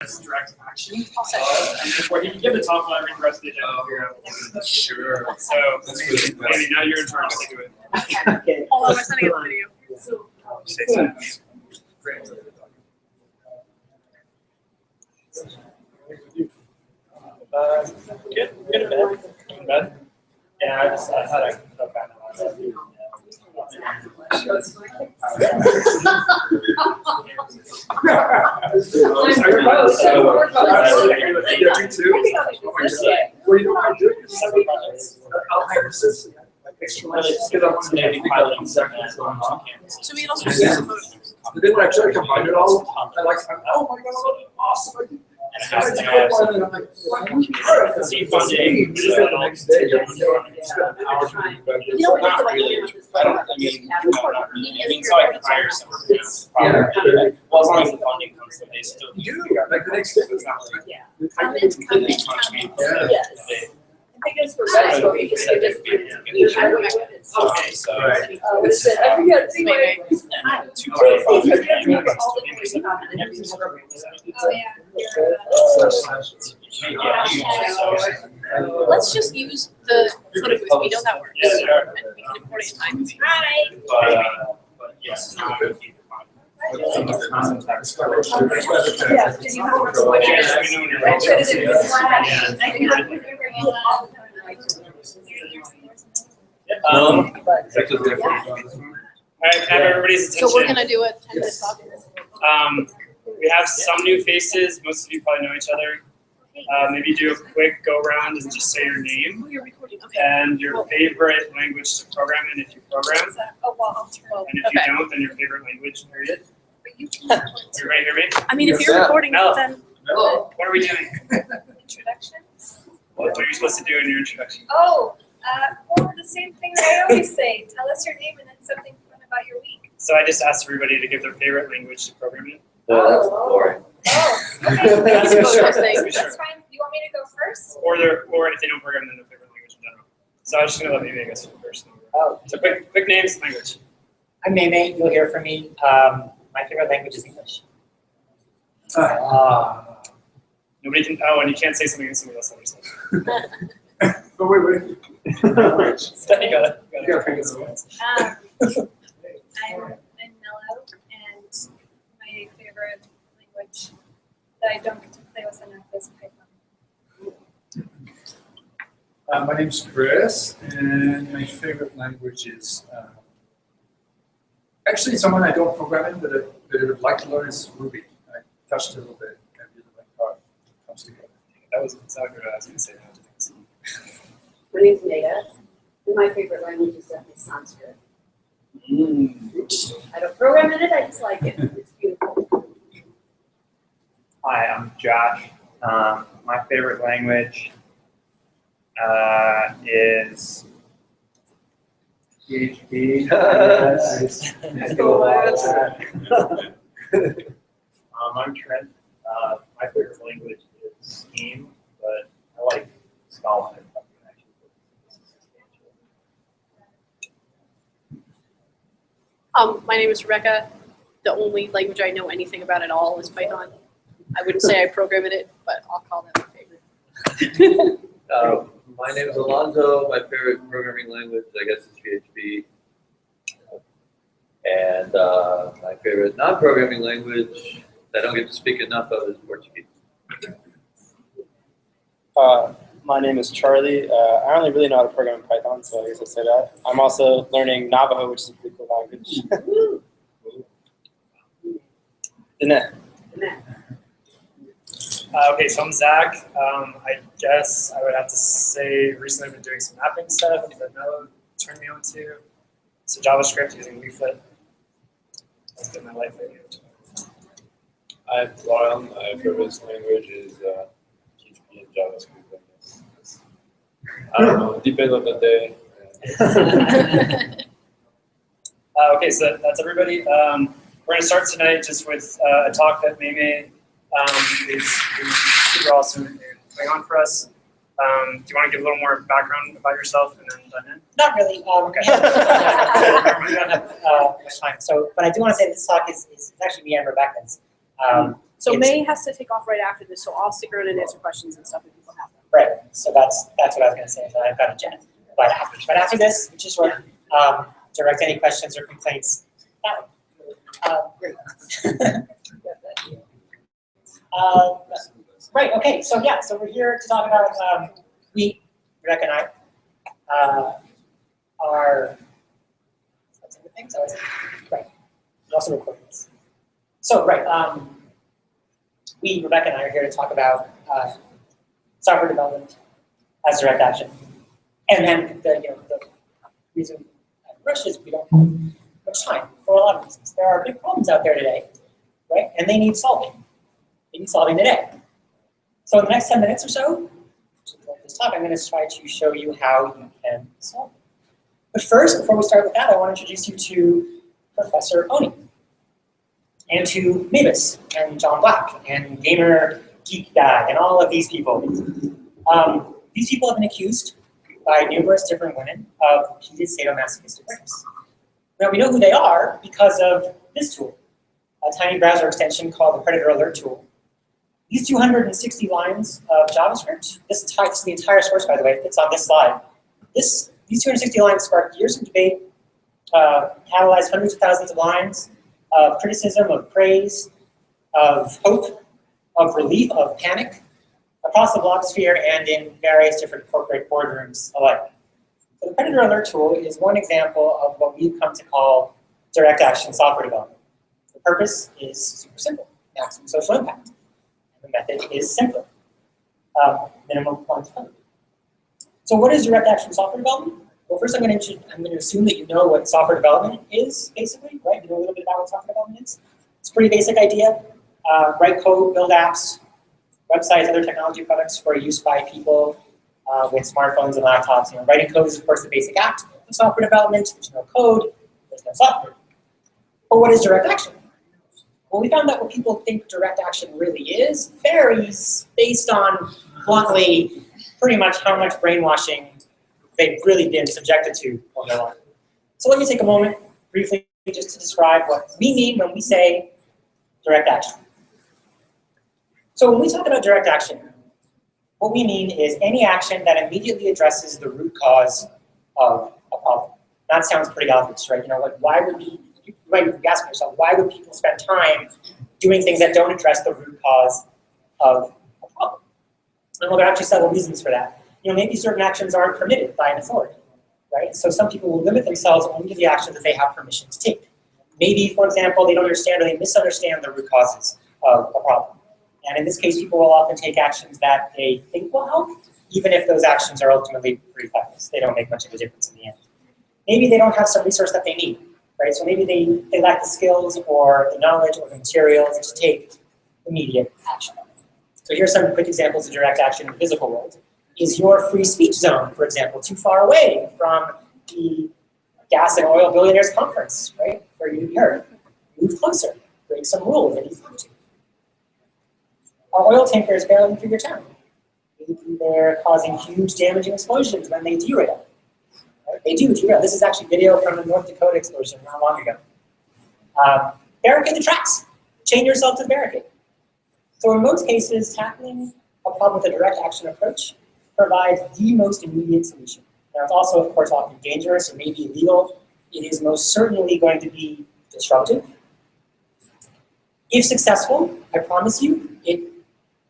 as direct action. I'll set And before he can give the talk, I'll read the rest of the agenda. Sure. So, maybe now you're in charge to do it. Okay. Hold on, we're sending a video. Say something. Great. Good in bed. In bed? Yeah, I thought I could go back. So we can also just use photos. But then when I try to combine it all, I'm like, oh my god, awesome. And it has to have some seed funding. The next day, You don't have to like I don't, I mean, so I can hire someone, you know, probably. Well, as long as the funding comes, then they still. like the next day. It's not like. Yeah. Yeah. Yes. I think it's for Right. so you just Okay, so. Right. I forget. Anyway. Let's just use the photo booth. We know that works. Yeah, sure. And we can import it in time. But yes, now all right, can I have everybody's attention? So we're gonna do a 10-minute talk. We have some new faces. Most of you probably know each other. Maybe do a quick go around and just say your name Oh, you're recording. Okay. and your favorite language to program in if you program. Oh, well, I'll turn. And if you don't, then your favorite language, period. Everybody hear me? I mean, if Yes, you're sir. recording, No. then What are we doing? Introductions? What are you supposed to do in your introduction? Oh, well, the same thing that I always say. Tell us your name and then something fun about your week. So I just asked everybody to give their favorite language to program in. That's boring. Oh, okay. That's Sure. what I was saying. That's fine. You want me to go first? Or if they don't program, then their favorite language in general. So I was just gonna let Mimi guess first. Oh, So quick names, language. I'm Meme. You'll hear from me. My favorite language is English. Nobody can. Oh, and you can't say something that somebody else understands. Oh, wait. Stephanie got it. You gotta pick it up. I'm Mellow, and my favorite language that I don't get to play with enough is Python. My name's Chris, and my favorite language is actually someone I don't program in, but I would like to learn is Ruby. I touched it a little bit. I really like how it comes together. That was exactly what I was gonna say. My name's Neda, and my favorite language is definitely Sanskrit. I don't program in it, I just like it. It's beautiful. Hi, I'm Josh. My favorite language is PHP. I'm Trent. My favorite language is Scheme, but I like Scala and Python actually. My name is Rebecca. The only language I know anything about at all is Python. I wouldn't say I program in it, but I'll call that my favorite. My name is Alonzo. My favorite programming language, I guess, is PHP. And my favorite non-programming language that I don't get to speak enough of is Portuguese. My name is Charlie. I only really know how to program in Python, so I guess I'll say that. I'm also learning Navajo, which is a pretty cool language. Diné. Okay, so I'm Zach. I guess I would have to say recently I've been doing some mapping stuff that Mello turned me on to. So JavaScript using Leaflet. That's been my life lately. I'm Florian. My favorite language is PHP and JavaScript. I don't know, depends on the day. Okay, so that's everybody. We're going to start tonight just with a talk that Meme is super awesome and putting on for us. Do you want to give a little more background about yourself and then dive in? Not really. Okay. We don't have much time. So, but I do want to say this talk is actually me and Rebecca's. So It's- May has to take off right after this, so I'll stick around and answer questions and stuff if people have them. Right, so that's what I was gonna say, so I've got a jet. But after this, which is short, direct any questions or complaints that way. Great. Right, okay, so yeah, so we're here to talk about, Rebecca and I, are, that's the things, right, we also recording this. So, right, Rebecca and I are here to talk about software development as direct action. And then the reason I rush is we don't have much time for a lot of reasons. There are big problems out there today, right? And they need solving. They need solving today. So in the next 10 minutes or so, this talk, I'm going to try to show you how you can solve it. But first, before we start with that, I want to introduce you to Professor Oni, and to Mavis, and John Black, and Gamer Geek Guy, and all of these people. These people have been accused by numerous different women of repeated sadomasochistic rapes. Now we know who they are because of this tool, a tiny browser extension called the Predator Alert tool. These 260 lines of JavaScript, this is the entire source, by the way, it's on this slide. These 260 lines sparked years of debate, catalyzed hundreds of thousands of lines of criticism, of praise, of hope, of relief, of panic, across the blogosphere and in various different corporate boardrooms alike. So the Predator Alert tool is one example of what we've come to call direct action software development. The purpose is super simple, maximum social impact. And the method is simpler, minimum quantifiability. So what is direct action software development? Well, first I'm going to assume that you know what software development is, basically, right? You know a little bit about what software development is. It's a pretty basic idea. Write code, build apps, websites, other technology products for use by people with smartphones and laptops. Writing code is, of course, the basic act of software development. There's no code, there's no software. But what is direct action? Well, we found that what people think direct action really is varies based on, bluntly, pretty much how much brainwashing they've really been subjected to all their life. So let me take a moment briefly just to describe what we mean when we say direct action. So when we talk about direct action, what we mean is any action that immediately addresses the root cause of a problem. That sounds pretty obvious, right? Why would you might be asking yourself, why would people spend time doing things that don't address the root cause of a problem? And well, there are actually several reasons for that. Maybe certain actions aren't permitted by an authority, right? So some people will limit themselves only to the actions that they have permission to take. Maybe, for example, they don't understand or they misunderstand the root causes of a problem. And in this case, people will often take actions that they think will help, even if those actions are ultimately pretty pointless. They don't make much of a difference in the end. Maybe they don't have some resource that they need, right? So maybe they lack the skills or the knowledge or the materials to take immediate action. So here's some quick examples of direct action in the physical world. Is your free speech zone, for example, too far away from the gas and oil billionaires conference, right, for you to be heard? Move closer, break some rules if you have to. Are oil tankers barreling through your town? Maybe they're causing huge damaging explosions when they derail. Right? They do derail. This is actually video from the North Dakota explosion not long ago. Barricade the tracks. Chain yourself to the barricade. So in most cases, tackling a problem with a direct action approach provides the most immediate solution. Now, it's also, of course, often dangerous or maybe illegal. It is most certainly going to be disruptive. If successful, I promise you, it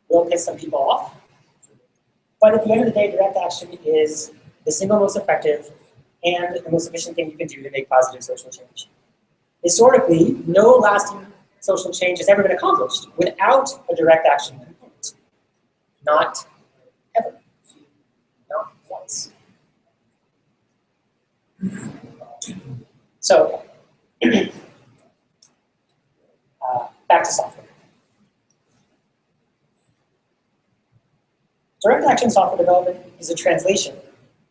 will piss some people off. But at the end of the day, direct action is the single most effective and the most efficient thing you can do to make positive social change. Historically, no lasting social change has ever been accomplished without a direct action component. Not ever. Not once. So, back to software. Direct action software development is a translation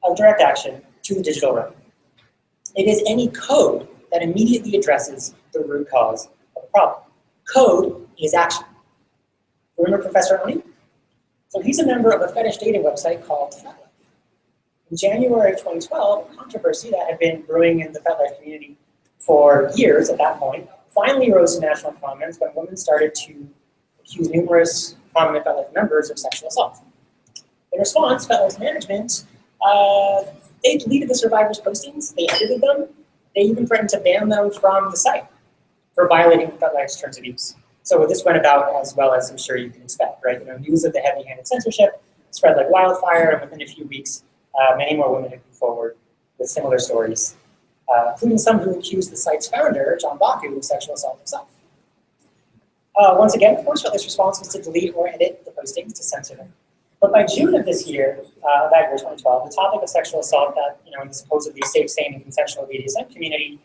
of direct action to the digital realm. It is any code that immediately addresses the root cause of a problem. Code is action. Remember Professor Oni? So he's a member of a fetish dating website called FetLife. In January of 2012, a controversy that had been brewing in the FetLife community for years at that point finally rose to national prominence when women started to accused numerous prominent FetLife members of sexual assault. In response, FetLife's management, they deleted the survivors' postings, they edited them, they even threatened to ban them from the site for violating FetLife's terms of use. So this went about as well as I'm sure you can expect, right? News of the heavy-handed censorship spread like wildfire, and within a few weeks, many more women have come forward with similar stories, including some who accused the site's founder, John Baku, of sexual assault himself. Once again, of course, FetLife's response was to delete or edit the postings to censor them. But by June of this year, that year 2012, the topic of sexual assault that, in the supposedly safe, sane, and consensual BDSM community,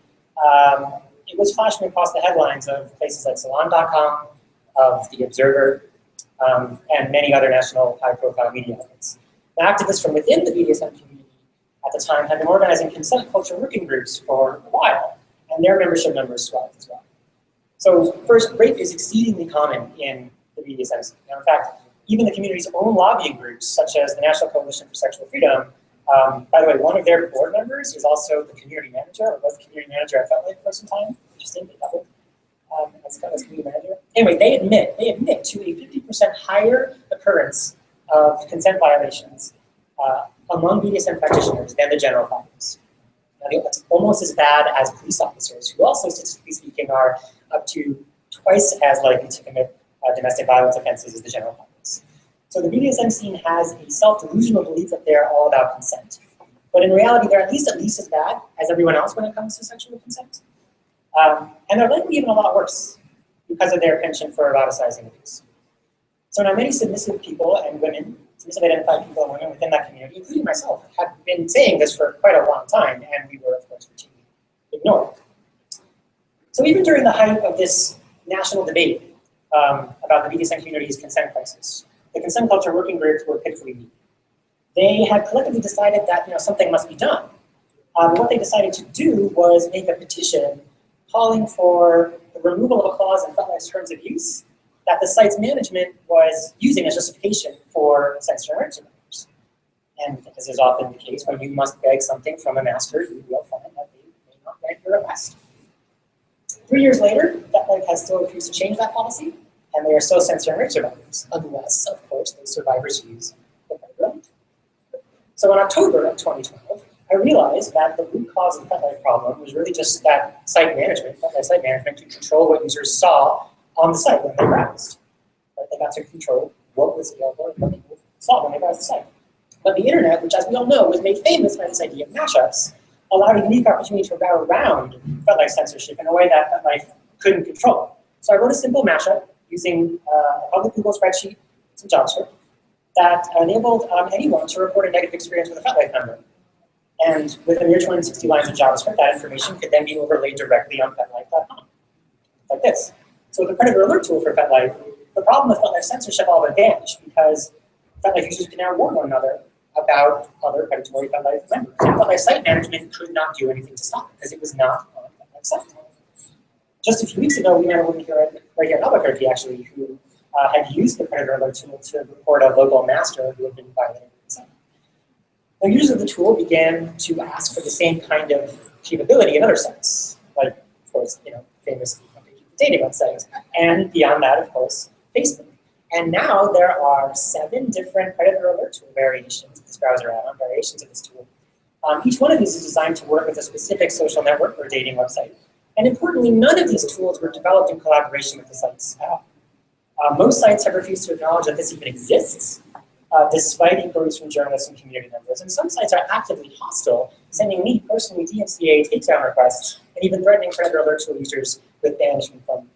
it was flashing across the headlines of places like Salon.com, of The Observer, and many other national high-profile media outlets. The activists from within the BDSM community at the time had been organizing consent culture working groups for a while, and their membership numbers swelled as well. So first, rape is exceedingly common in the BDSM scene. In fact, even the community's own lobbying groups, such as the National Coalition for Sexual Freedom, by the way, one of their board members is also the community manager, or was the community manager at FetLife for some time. Interesting, they doubled as FetLife's community manager. Anyway, they admit to a 50% higher occurrence of consent violations among BDSM practitioners than the general populace. Now, that's almost as bad as police officers, who also, statistically speaking, are up to twice as likely to commit domestic violence offenses as the general populace. So the BDSM scene has a self-delusional belief that they're all about consent. But in reality, they're at least as bad as everyone else when it comes to sexual consent. And they're likely even a lot worse because of their penchant for eroticizing abuse. So now many submissive people and women, submissive identified people and women within that community, including myself, have been saying this for quite a long time, and we were, of course, routinely ignored. So even during the height of this national debate about the BDSM community's consent crisis, the consent culture working groups were pitifully weak. They had collectively decided that something must be done. What they decided to do was make a petition calling for the removal of a clause in FetLife's terms of use that the site's management was using as justification for censoring rights members. And as is often the case, when you must beg something from a master, you will find that they may not grant your request. 3 years later, FetLife has still refused to change that policy, and they are still censoring rape survivors, unless, of course, those survivors use the predator right. So in October of 2012, I realized that the root cause of the FetLife problem was really just that site management, FetLife site management, to control what users saw on the site when they browsed. Right? They got to control what was available and what people saw when they browsed the site. But the internet, which as we all know was made famous by this idea of mashups, allowed a unique opportunity to route around FetLife censorship in a way that FetLife couldn't control. So I wrote a simple mashup using a public Google spreadsheet, some JavaScript, that enabled anyone to report a negative experience with a FetLife member. And with a mere 260 lines of JavaScript, that information could then be overlaid directly on FetLife.com, like this. So with the predator alert tool for FetLife, the problem with FetLife censorship all but vanished because FetLife users can now warn one another about other predatory FetLife members. And FetLife site management could not do anything to stop it because it was not on FetLife site. Just a few weeks ago, we met a woman right here in Albuquerque, actually, who had used the predator alert tool to report a local master who had been violating the site. The users of the tool began to ask for the same kind of capability in other sites, like, of course, famous dating websites, and beyond that, of course, Facebook. And now there are 7 different predator alert tool variations of this browser add-on, variations of this tool. Each one of these is designed to work with a specific social network or dating website. And importantly, none of these tools were developed in collaboration with the sites at all. Most sites have refused to acknowledge that this even exists, despite inquiries from journalists and community members. And some sites are actively hostile, sending me personally DMCA takedown requests and even threatening predator alert tool users with banishment from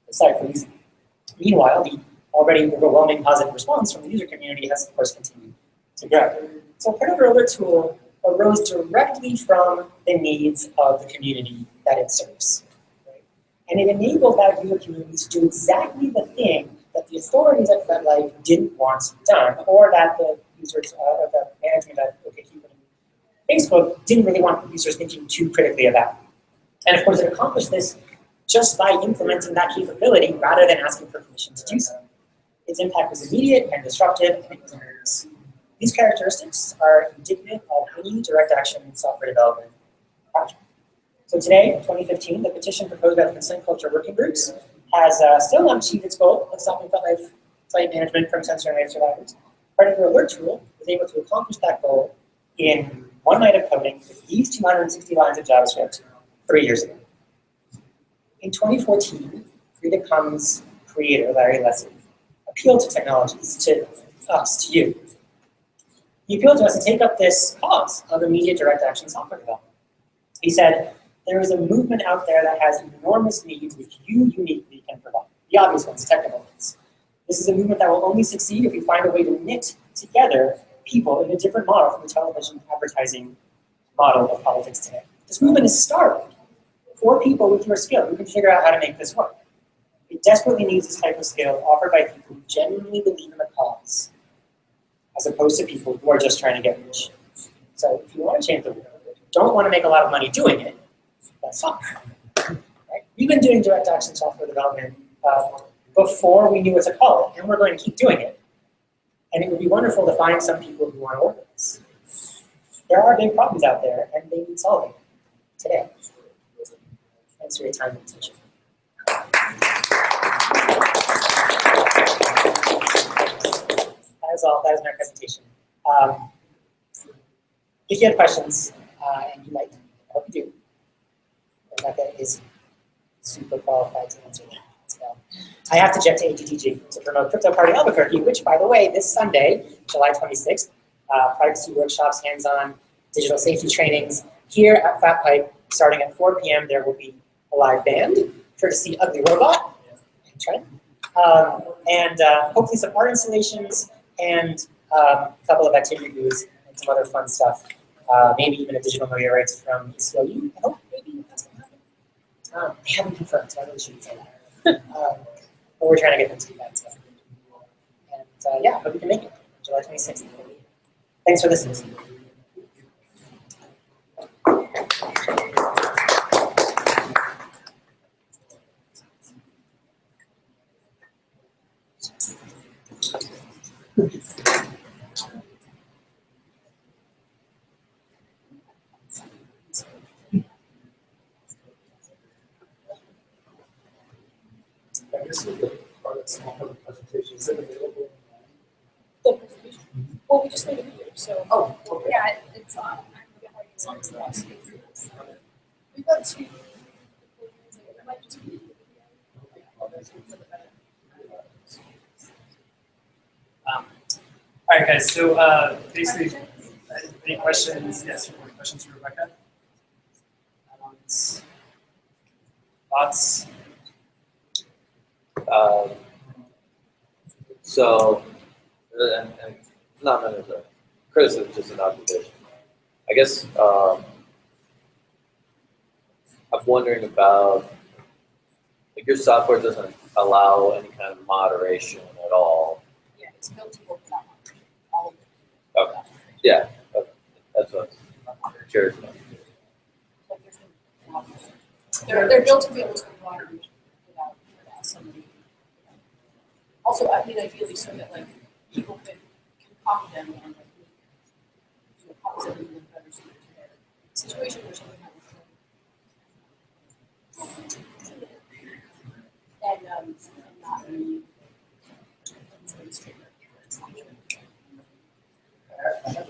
the site for using it. Meanwhile, the already overwhelming positive response from the user community has, of course, continued to grow. So predator alert tool arose directly from the needs of the community that it serves. Right? And it enabled that user community to do exactly the thing that the authorities at FetLife didn't want done, or that the users, or the management at OkCupid and Facebook didn't really want users thinking too critically about. And of course, it accomplished this just by implementing that capability rather than asking for permission to do so. Its impact was immediate and disruptive, and it was enormous. These characteristics are indicative of any direct action software development project. So today, in 2015, the petition proposed by the consent culture working groups has still not achieved its goal of stopping FetLife site management from censoring life survivors. Predator Alert tool was able to accomplish that goal in one night of coding with these 260 lines of JavaScript 3 years ago. In 2014, Creative Commons creator Larry Lessig appealed to technologies, to us, to you. He appealed to us to take up this cause of immediate direct action software development. He said, there is a movement out there that has enormous needs which you uniquely can provide. The obvious ones, technical ones. This is a movement that will only succeed if we find a way to knit together people in a different model from the television advertising model of politics today. This movement is starved for people with your skill who can figure out how to make this work. It desperately needs this type of skill offered by people who genuinely believe in the cause, as opposed to people who are just trying to get rich. So if you want to change the world, don't want to make a lot of money doing it, that's fine. Right? We've been doing direct action software development before we knew what to call it, and we're going to keep doing it. And it would be wonderful to find some people who want to work with us. There are big problems out there, and they need solving today. Thanks for your time and attention. That is all. That is my presentation. If you have questions, and you might, I hope you do, Rebecca is super qualified to answer them as well. I have to jet to AGTG to promote Crypto Party Albuquerque, which, by the way, this Sunday, July 26th, privacy workshops, hands-on digital safety trainings here at Fat Pipe. Starting at 4 p.m., there will be a live band, courtesy Ugly Robot and Trent, and hopefully some art installations and a couple of activity booths and some other fun stuff. Maybe even a digital media rights from ECLU. I hope maybe that's going to happen. They haven't confirmed, so I really shouldn't say that. But we're trying to get them to do that stuff. And yeah, hope you can make it, July 26th. Thanks for listening. I guess the part of the presentation, is it available? The presentation. Well, we just made a video, so. Oh, okay. Yeah, it's on. As long as the last week. We've got two. It might just be. All right, guys. So basically, any questions? Yes, any questions for Rebecca? Thoughts? So, and it's not meant as a criticism, just an observation. I guess I'm wondering about, like, your software doesn't allow any kind of moderation at all. Yeah, it's built to work that much. All of it. Okay. Yeah, that's what I'm curious about. But there's no they're built to be able to run without somebody. Also, I mean, ideally, so that like people can copy them and like copy them in a better situation or something like that. And not really. I have a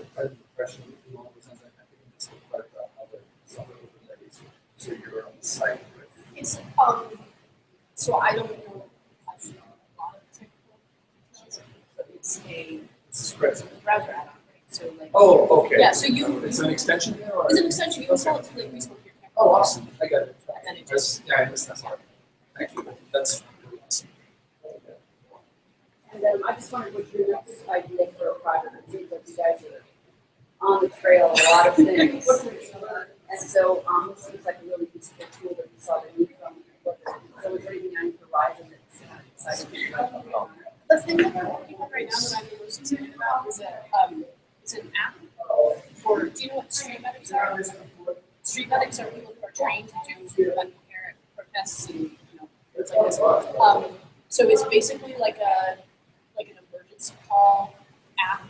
question along the lines. I think this is part of how the software is. So you're on the site. It's so I don't know actually a lot of technical details, but it's a browser add-on, right? So like Oh, okay. yeah, so you It's an extension there, or? it's an extension. You install it to like Facebook your camera. Oh, awesome. I got it. And then it just Yeah, I missed that part. Thank you. That's really awesome. And I just wondered what your next idea for a project. It seems like you guys are on the trail of a lot of things. And so this seems like a really useful tool that you saw the need from. So is there anything on Horizon that's exciting about? the thing that we're working on right now that I'm most excited about is it's an app for, do you know what street medics are? Street medics are people who are trained to do gun protests and things like this. So it's basically like an emergency call app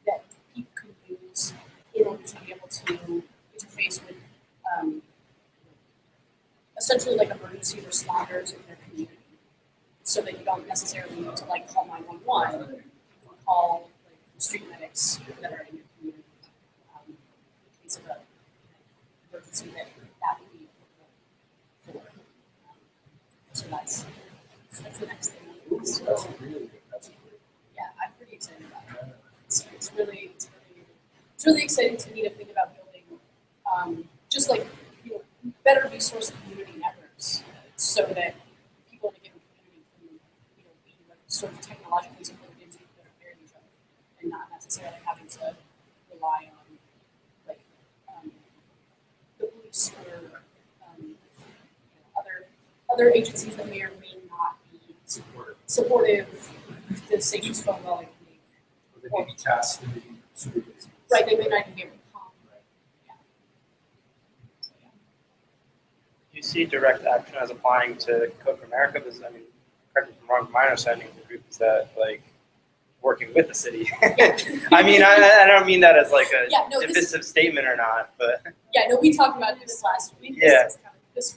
that people can use in order to be able to interface with essentially like emergency responders in their community. so that you don't necessarily need to like call 911. You can call like street medics that are in your community in case of a emergency that would be for. So that's the next thing. That's really good. That's great. Yeah, I'm pretty excited about it. It's really exciting to me to think about building just like better resource community networks so that people in a given community can be like sort of technologically supported into that are near each other and not necessarily having to rely on like the police or other agencies that may or may not be supportive to say use phone while like They may be tasked, they may be super busy. right, they may not even be able to come. Yeah. So, yeah. Do you see direct action as applying to Code for America? Because I mean, correct me if I'm wrong, my understanding of the group is that like working with the city. I mean, I don't mean that as like a divisive statement or not, but yeah, no, we talked about this last week. Yeah. This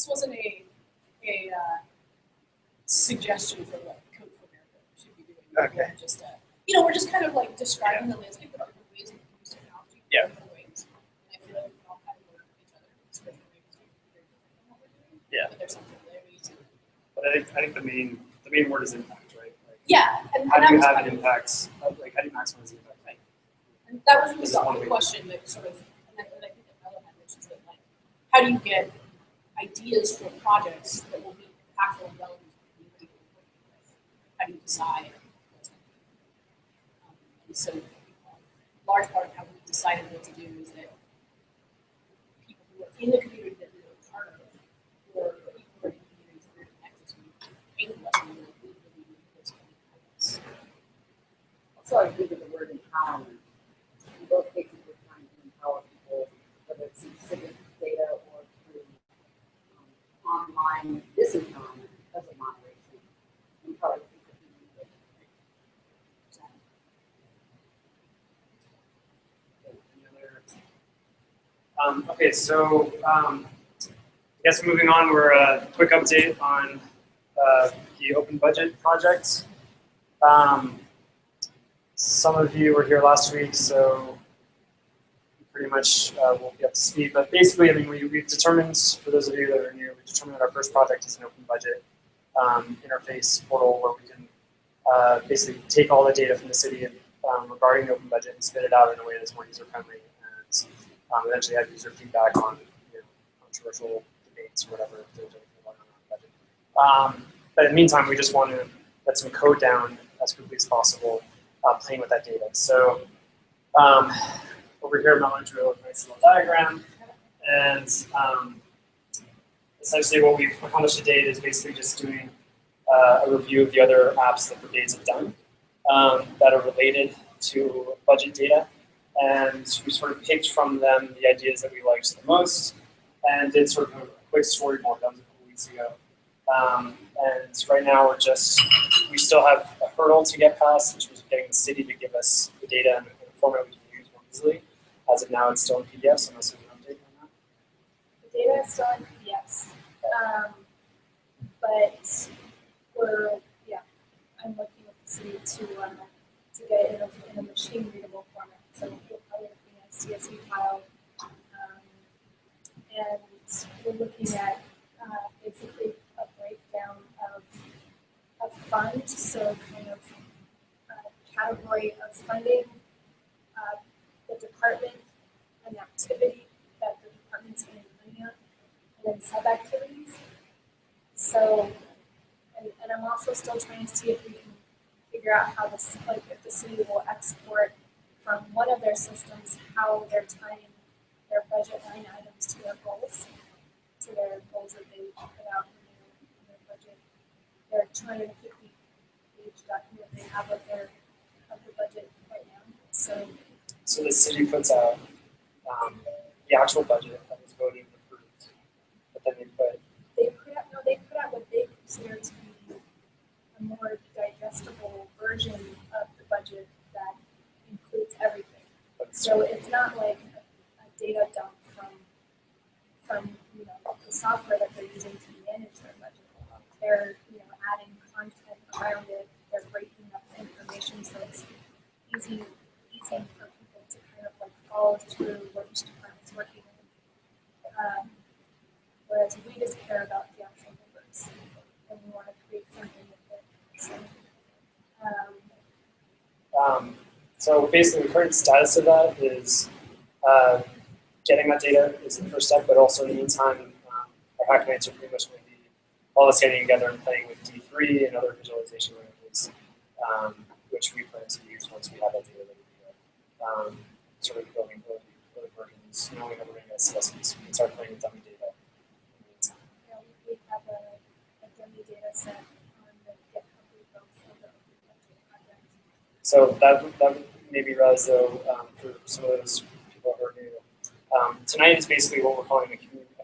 wasn't a suggestion for what Code for America should be doing. Okay. We're just we're just kind of like describing the landscape of different ways we use technology in different ways. And I feel like we can all kind of work with each other in different ways to be very different than what we're doing. Yeah. But there's something there we need to. But I think the main word is impact, right? Like, Yeah, and how that do you was have kind an of- impact? Like, how do you maximize the impact? Right. And that was really This is one the way. question that sort of, and I think that Ella had mentioned that, like, how do you get ideas for projects that will be impactful and relevant to the community that we're working with? How do you decide what's going to be? And so, a large part of how we decided what to do is that people who are in the community that we were a part of, or people who are in communities that we're connected to, came to us and we really need those kind of projects. Also, I agree with the word empowerment. In both cases, we're trying to empower people, whether it's through civic data or through online disempowerment as a moderation. Empower people who need it. Okay, so I guess moving on, we're a quick update on the open budget project. Some of you were here last week, so pretty much we'll be up to speed. But basically, I mean, we've determined, for those of you that are new, we've determined that our first project is an open budget interface portal where we can basically take all the data from the city regarding the open budget and spit it out in a way that's more user-friendly and eventually have user feedback on controversial debates or whatever if there's anything going on the budget. But in the meantime, we just want to let some code down as quickly as possible, playing with that data. So over here, Melanie drew a nice little diagram, and essentially what we've accomplished to date is basically just doing a review of the other apps that Brigades have done that are related to budget data. And we sort of picked from them the ideas that we liked the most and did sort of a quick storyboard. That was a couple weeks ago. And right now we still have a hurdle to get past, which was getting the city to give us the data in a format we can use more easily. As of now, it's still in PDFs, unless there's an update on that. The data is still in PDFs, but I'm working with the city to get it in a machine readable format. So we'll probably looking at a CSV file, and we're looking at basically a breakdown of funds, so kind of category of funding, the department, an activity that the department's going to be doing, and then sub-activities. So, and I'm also still trying to see if we can figure out how this, like if the city will export from one of their systems, how they're tying their budget line items to their goals that they put out in their budget. Their 250-page document they have of the budget right now. So the city puts out the actual budget that was voted and approved, but then they put out what they consider to be a more digestible version of the budget that includes everything. So it's not like a data dump from the software that they're using to manage their budget. They're around it, they're breaking up the information, so it's easy for people to kind of like follow through what each department's working on. Whereas we just care about the actual numbers, and we want to create something with it. So basically, the current status of that is getting that data is the first step, but also in the meantime, our hack nights are pretty much going to be all of us getting together and playing with D3 and other visualization languages, which we plan to use once we have that data ready. Sort of building early versions, knowing that we're going to get assessments, we can start playing with dummy data. Yeah, we have a dummy data set on the GitHub repo for the budget project. So that would maybe realize though, for some of those people who are new, tonight is basically what we're calling a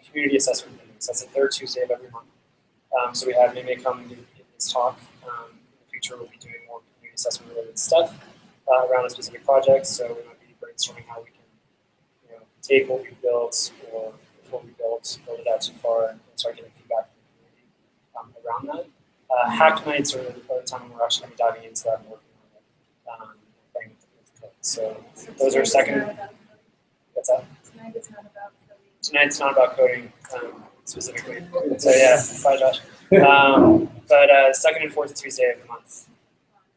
community assessment meeting. So that's the third Tuesday of every month. So we have Meme come and give this talk. In the future, we'll be doing more community assessment related stuff around a specific project. So we might be brainstorming how we can, take what we've built or what we build it out too far and start getting feedback from the community around that. Hack nights are the time when we're actually going to be diving into that and working on it, playing with the code. So those are second. What's that? Tonight is not about coding. Tonight's not about coding specifically. So yeah, bye Josh. But second and fourth Tuesday of the month,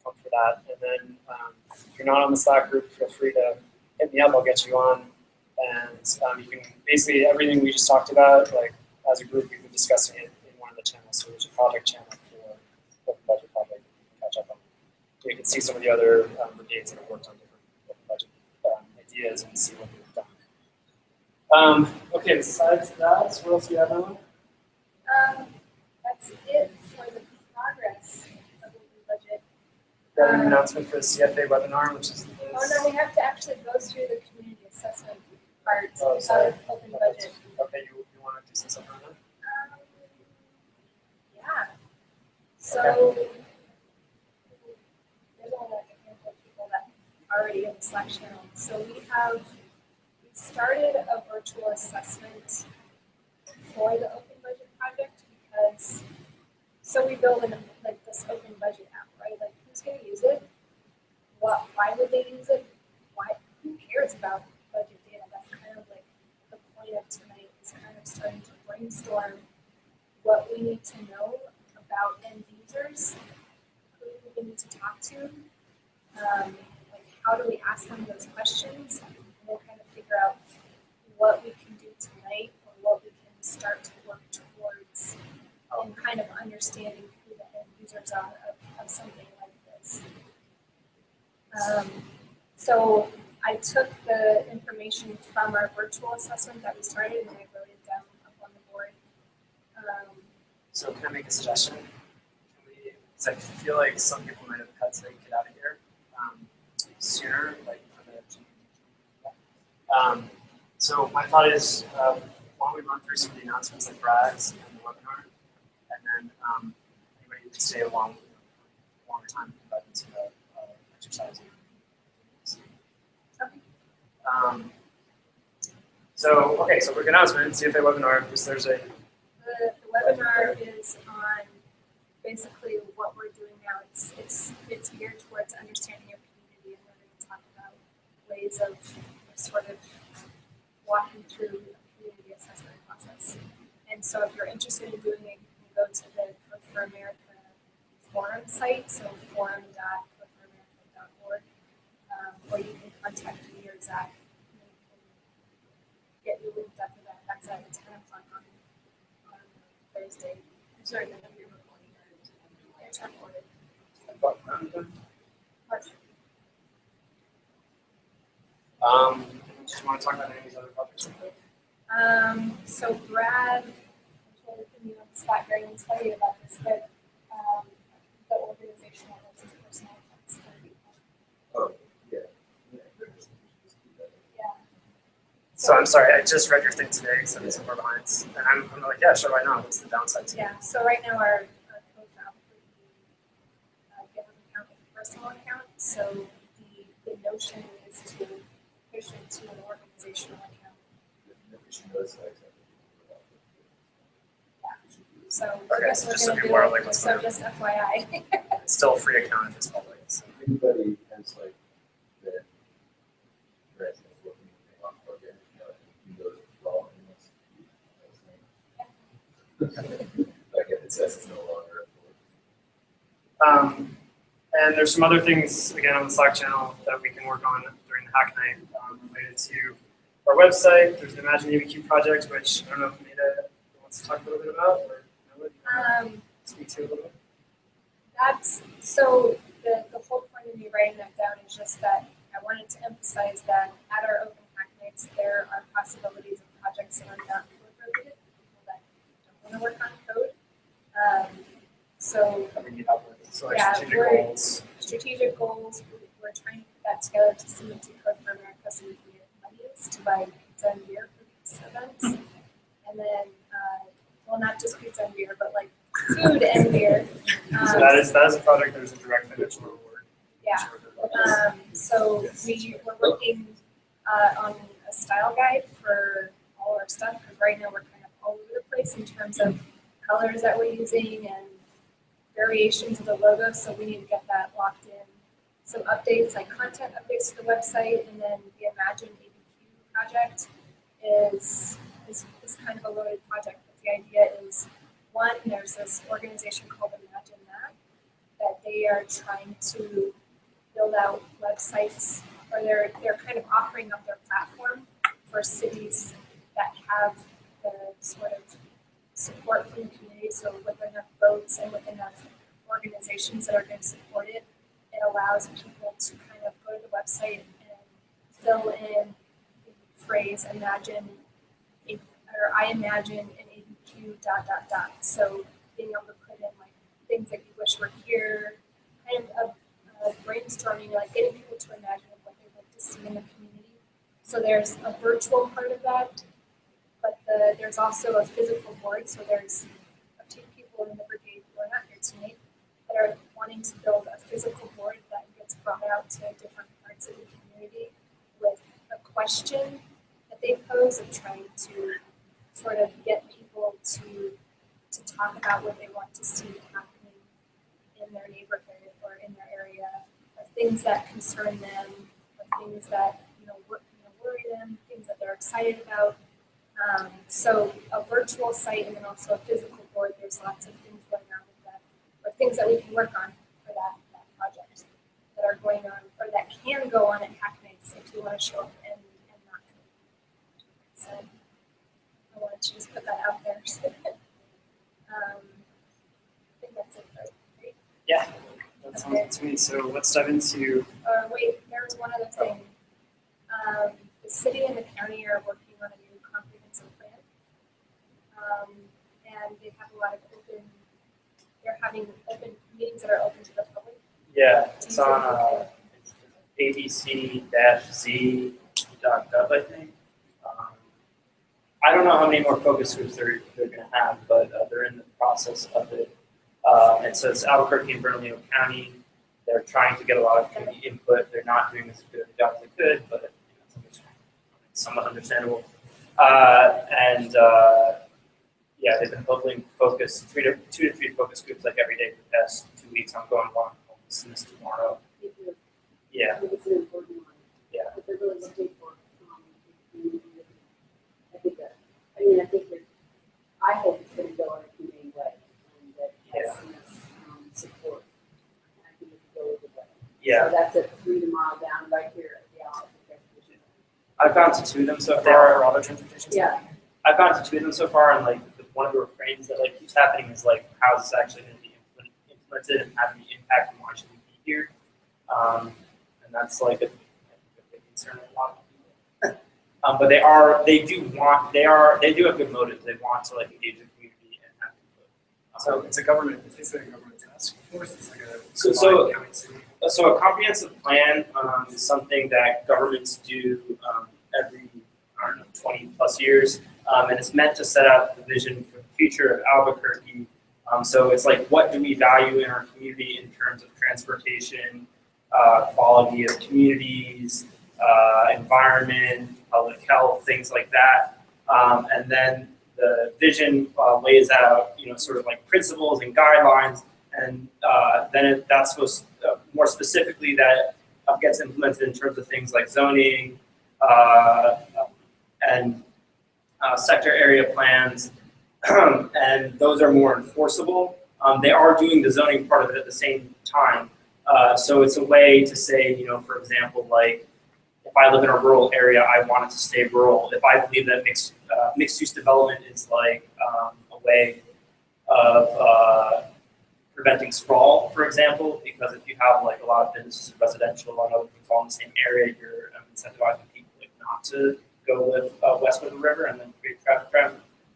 come for that. And then if you're not on the Slack group, feel free to hit me up. I'll get you on. And you can basically everything we just talked about, like as a group, we've been discussing it in one of the channels. So there's a project channel for Open Budget Project you can catch up on. You can see some of the other brigades that have worked on different Open Budget ideas and see what they've done. Okay, besides that, what else do you have on? That's it for the progress of the budget. We have an announcement for the CFA webinar, which is this. Oh no, we have to actually go through the community assessment part Oh, sorry. of Open Budget. Okay, you want to do some stuff on that? Yeah. So there's only like a handful of people that are already in the Slack channel. So we started a virtual assessment for the Open Budget project because we build like this Open Budget app, right? Like who's going to use it? Why would they use it? Who cares about budget data? That's kind of like the point of tonight is kind of starting to brainstorm what we need to know about end users, who we need to talk to, like how do we ask them those questions, and we'll kind of figure out what we can do tonight or what we can start to work towards and kind of understanding who the end users are of something like this. So I took the information from our virtual assessment that we started and I wrote it down up on the board. So can I make a suggestion? Because I feel like some people might have had to get out of here sooner, like for the. So my thought is, why don't we run through some of the announcements like Brad's and the webinar, and then anybody who can stay a longer time can dive into the exercise. Okay. So quick announcement, CFA webinar, this Thursday. The webinar is on basically what we're doing now. It's geared towards understanding your community, and we're going to talk about ways of sort of walking through the community assessment process. And so if you're interested in doing it, you can go to the Code for America forum site, so forum.codeforamerica.org, or you can contact me or Zach. Get you linked up to that. That's at 10 o'clock on Thursday. I'm sorry, that I'm recording. It's recorded. Do you want to talk about any of these other topics? So Brad, I'm totally putting you on the spot here, I didn't tell you about this, but the organizational list of personnel accounts. Oh, yeah. Yeah. So I'm sorry, I just read your thing today, so I'm somewhere behind. And I'm like, yeah, sure, why not? What's the downside to it? Yeah, so right now our code for GitHub account is a personal account, so the notion is to push it to an organizational account. So Okay, so just so people are like, what's so going on? just FYI. it's still a free account if it's public. So. Anybody has like the interest in looking at the program, you go to well, like if it says it's no longer. And there's some other things, again, on the Slack channel that we can work on during the Hack Night related to our website. There's the Imagine ABQ project, which I don't know if Meta wants to talk a little bit about, or speak to a little bit. That's, so the whole point of me writing that down is just that I wanted to emphasize that at our open Hack Nights, there are possibilities of projects that are not code related, people that don't want to work on code. So That we need help with. So like Yeah, strategic we're- goals. strategic goals, we're trying to put that together to submit to Code for America so we can get monies to buy pizza and beer for these events. And then, well, not just pizza and beer, but like food and beer. So that is a project. There's a direct financial reward. Yeah. So we're working on a style guide for all our stuff, because right now we're kind of all over the place in terms of colors that we're using and variations of the logo, so we need to get that locked in. Some updates, like content updates to the website, and then the Imagine ABQ project is kind of a loaded project. But the idea is, one, there's this organization called Imagine that they are trying to build out websites, or they're kind of offering up their platform for cities that have the sort of support from the community. So with enough votes and with enough organizations that are going to support it, it allows people to kind of go to the website and fill in the phrase "imagine," or "I imagine an ABQ ... So being able to put in like things that you wish were here, kind of a brainstorming, like getting people to imagine what they would like to see in the community. So there's a virtual part of that, but there's also a physical board. So there's a few people in the brigade who are not here tonight that are wanting to build a physical board that gets brought out to different parts of the community with a question that they pose of trying to sort of get people to talk about what they want to see happening in their neighborhood or in their area, or things that concern them, or things that worry them, things that they're excited about. So a virtual site and then also a physical board. There's lots of things going on with that, or things that we can work on for that project that are going on, or that can go on at Hack Nights if you want to show up and not come. So I wanted to just put that out there. I think that's it, right? Yeah, that sounds good to me. So let's dive into. Wait, there was one other thing. The city and the county are working on a new comprehensive plan. And they have a lot of they're having open meetings that are open to the public. Yeah, it's on abc-z.gov, I think. I don't know how many more focus groups they're going to have, but they're in the process of it. And so it's Albuquerque and Bernalillo County. They're trying to get a lot of community input. They're not doing as good a job as they could, but it's somewhat understandable. Yeah, they've been holding focus, 2 to 3 focus groups like every day for the past 2 weeks. I'm going one this tomorrow. Yeah. I think it's an important one. Yeah. But they're really looking for, I hope it's going to go in a humane way and that has enough support. I think it will go with the way. Yeah. So that's at 3 tomorrow down right here at the Albuquerque Exposition. I've gone to 2 of them so They offer far. auto transportation. Yeah. I've gone to 2 of them so far, and like one of the refrains that like keeps happening is like, how is this actually going to be implemented and have any impact, and why should we be here? And that's like a big concern of a lot of people. But they do have good motives. They want to like engage the community and have input. So it's basically a government task force. It's like a So- combined county city. So a comprehensive plan is something that governments do every, 20 plus years, and it's meant to set out the vision for the future of Albuquerque. So it's like, what do we value in our community in terms of transportation, quality of communities, environment, public health, things like that. And then the vision lays out, sort of like principles and guidelines, and then that's supposed more specifically that gets implemented in terms of things like zoning and sector area plans, and those are more enforceable. They are doing the zoning part of it at the same time. So it's a way to say, you know, for example, like if I live in a rural area, I want it to stay rural. If I believe that mixed use development is like a way of preventing sprawl, for example, because if you have like a lot of businesses and residential and other things all in the same area, you're incentivizing people like not to go live west of the river and then create traffic jam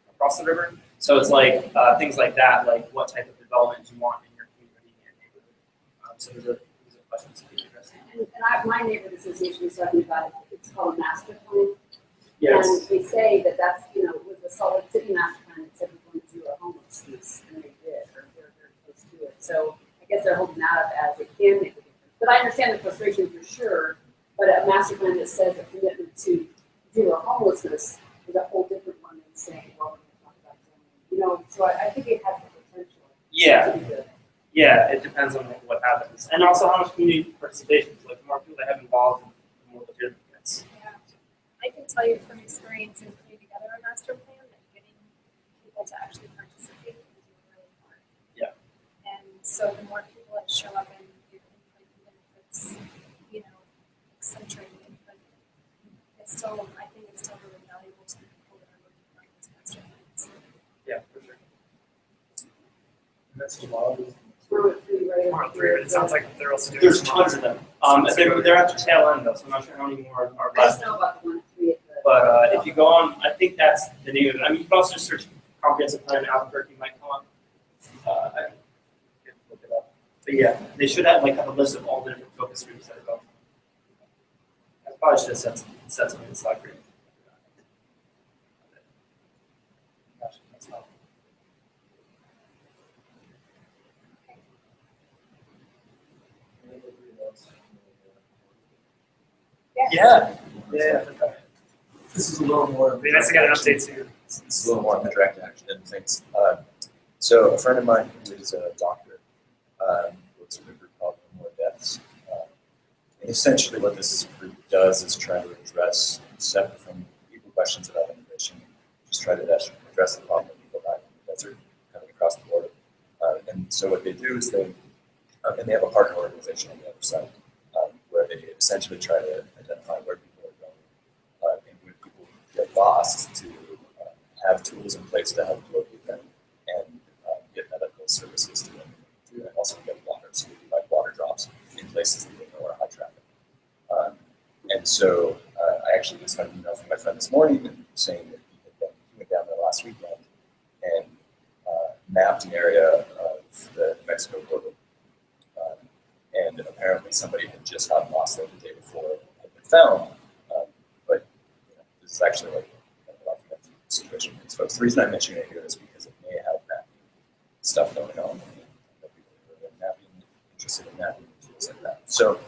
across the river. So it's like things like that, like what type of development you want in your community and neighborhood. So those are questions to be addressed. And my neighborhood association is talking about it, it's called a master plan. Yes. And they say that that's, you know, with the solid city master plan, it said we're going to do a homelessness, and they did, or they're very close to it. So I guess they're holding that up as it can make a difference. But I understand the frustration for sure, but a master plan that says a commitment to zero homelessness is a whole different one than saying, well, we're going to talk about zoning. You know, so I think it has the potential Yeah. to be good. Yeah, it depends on like, what happens, and also how much community participation. Like the more people that have involved, the more legitimate it gets. Yeah. I can tell you from experience in putting together a master plan that getting people to actually participate is really hard. Yeah. And so the more people that show up and give input, even if it's, you know, eccentric input, it's still, I think it's still really valuable to the people that are looking for these master plans. Yeah, for sure. And that's tomorrow. We're at 3 right Tomorrow, 3, but it sounds like they're also doing. There's some tons of them. They're at the tail end though, so I'm not sure how many more are I just left. know about the 1 at 3 at the. But if you go on, I think that's the name of it. I mean, you can also just search comprehensive plan Albuquerque might come up. I can look it up. But yeah, they should have like have a list of all the different focus groups that are going. I probably should have said something in the Slack group. Gosh, that's not. Yeah. Yeah. This is a little more. It'd be nice to get an update too. It's a little more on the direct action end of things. So a friend of mine who is a doctor works with a group called No More Deaths. And essentially what this group does is try to address, separate from people questions about immigration, just try to address the problem of people dying in the desert, coming across the border. And so what they do is and they have a partner organization on the other side, where they essentially try to identify where people are going and when people get lost to have tools in place to help locate them and get medical services to them, and also get water, so we do like water drops in places that they know are high traffic. And so I actually just got an email from my friend this morning saying that he went down there last weekend and mapped an area of the New Mexico border. And apparently somebody had just gotten lost there the day before and had been found. But you know, this is actually like a life and death situation for these folks. The reason I'm mentioning it here is because it may have that stuff going on. That people are really mapping, interested in mapping, tools like that. So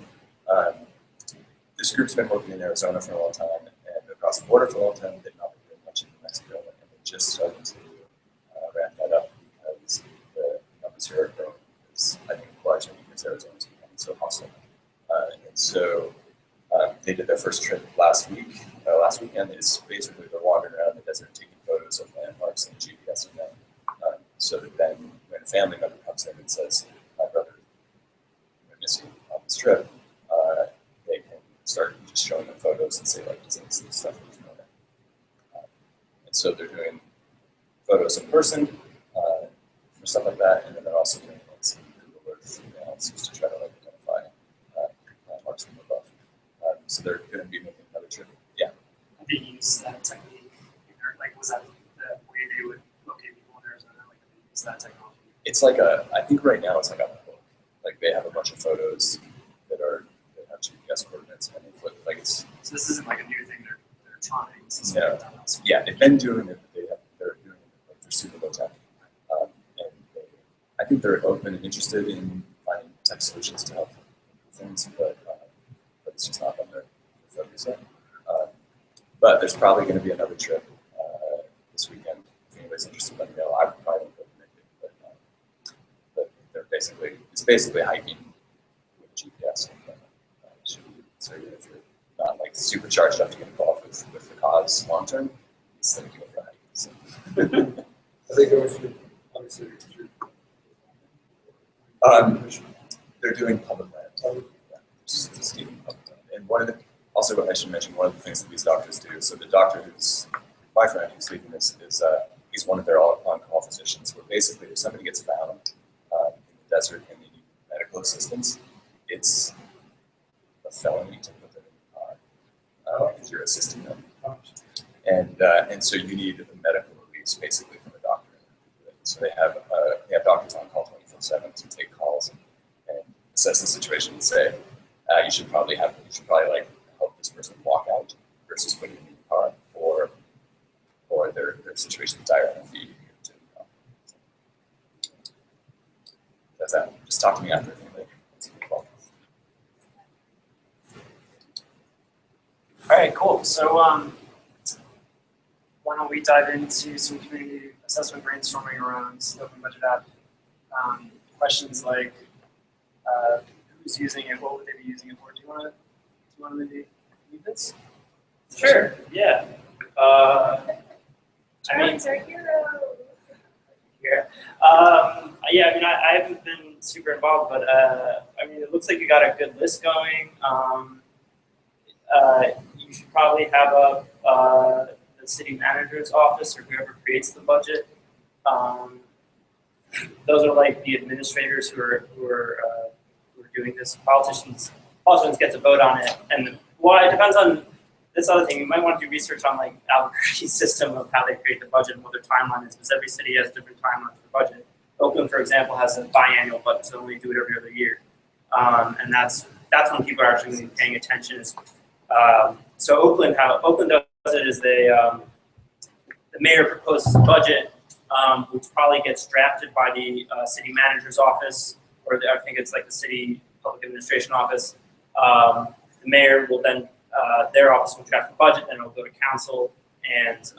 this group's been working in Arizona for a long time and across the border for a long time. They've not been doing much in New Mexico, and they just started to ramp that up because the numbers here are growing. I think largely because Arizona is becoming so hostile. And so they did their first trip last weekend. Is basically they're wandering around the desert taking photos of landmarks and GPSing them. So that then when a family member comes in and says, my brother went missing on this trip, they can start just showing them photos and say, like, does this and stuff that you know. And so they're doing photos in person for stuff like that, and then they're also doing some Google Earth analysis to try to like identify landmarks from above. So they're going to be making another trip. Yeah. Have they used that technique? Or like, was that the way they would locate people in Arizona? Like, have they used that technology? It's like I think right now it's like a book. Like they have a bunch of photos that have GPS coordinates and they flip, like it's. So this isn't like a new thing they're trying. This is No. something they've done elsewhere. Yeah, they've been doing it, but they're doing it like they're super low tech. And I think they're open and interested in finding tech solutions to help things, but it's just not on their focus yet. But there's probably going to be another trip this weekend. If anybody's interested, let me know. I probably won't be able to make it, but they're it's basically hiking with GPS. So if you're not like super charged up to get involved with the cause long term, it's like you go for a hike. So. Are they going through, obviously, through? They're doing public land. Yeah, just doing public land. And one of the, also what I should mention, one of the things that these doctors do, so the doctor who's, my friend who's leading this is he's one of their on-call physicians, where basically if somebody gets found in the desert and they need medical assistance, it's a felony to put them in the car because you're assisting them. And so you need a medical release basically from a doctor. So they have doctors on call 24/7 to take calls and assess the situation and say, you should probably like help this person walk out versus putting them in the car, or their situation is dire enough that you need to. That's that. Just talk to me after if you like. All right, cool. So why don't we dive into some community assessment brainstorming around the Open Budget app? Questions like who's using it, what would they be using it for? Do you want to maybe lead this? Sure. Yeah. I mean, Charles, our hero. yeah. Yeah. I mean, I haven't been super involved, but I mean, it looks like you got a good list going. You should probably have up the city manager's office or whoever creates the budget. Those are like the administrators who are doing this. Politicians get to vote on it, and well, it depends on this other thing. You might want to do research on like Albuquerque's system of how they create the budget and what their timeline is, because every city has different timelines for budget. Oakland, for example, has a biannual budget, so they only do it every other year, and that's when people are actually going to be paying attention. So Oakland, how Oakland does it is the mayor proposes a budget, which probably gets drafted by the city manager's office, or I think it's like the city public administration office. The mayor will then, their office will draft the budget, then it'll go to council, and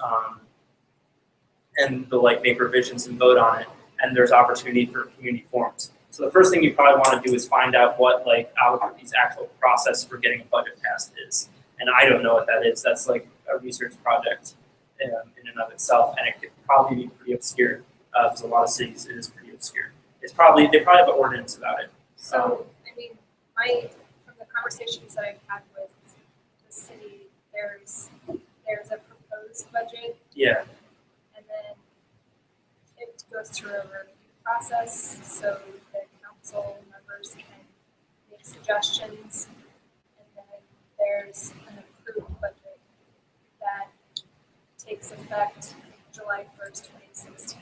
they'll like make revisions and vote on it. And there's opportunity for community forums. So the first thing you probably want to do is find out what like Albuquerque's actual process for getting a budget passed is. And I don't know what that is. That's like a research project in and of itself, and it could probably be pretty obscure. Because a lot of cities, it is pretty obscure. They probably have an ordinance about it. So, I mean, from the conversations that I've had with the city, there's a proposed budget. Yeah. And then it goes through a review process, so the council members can make suggestions. And then there's an approved budget that takes effect July 1st, 2016.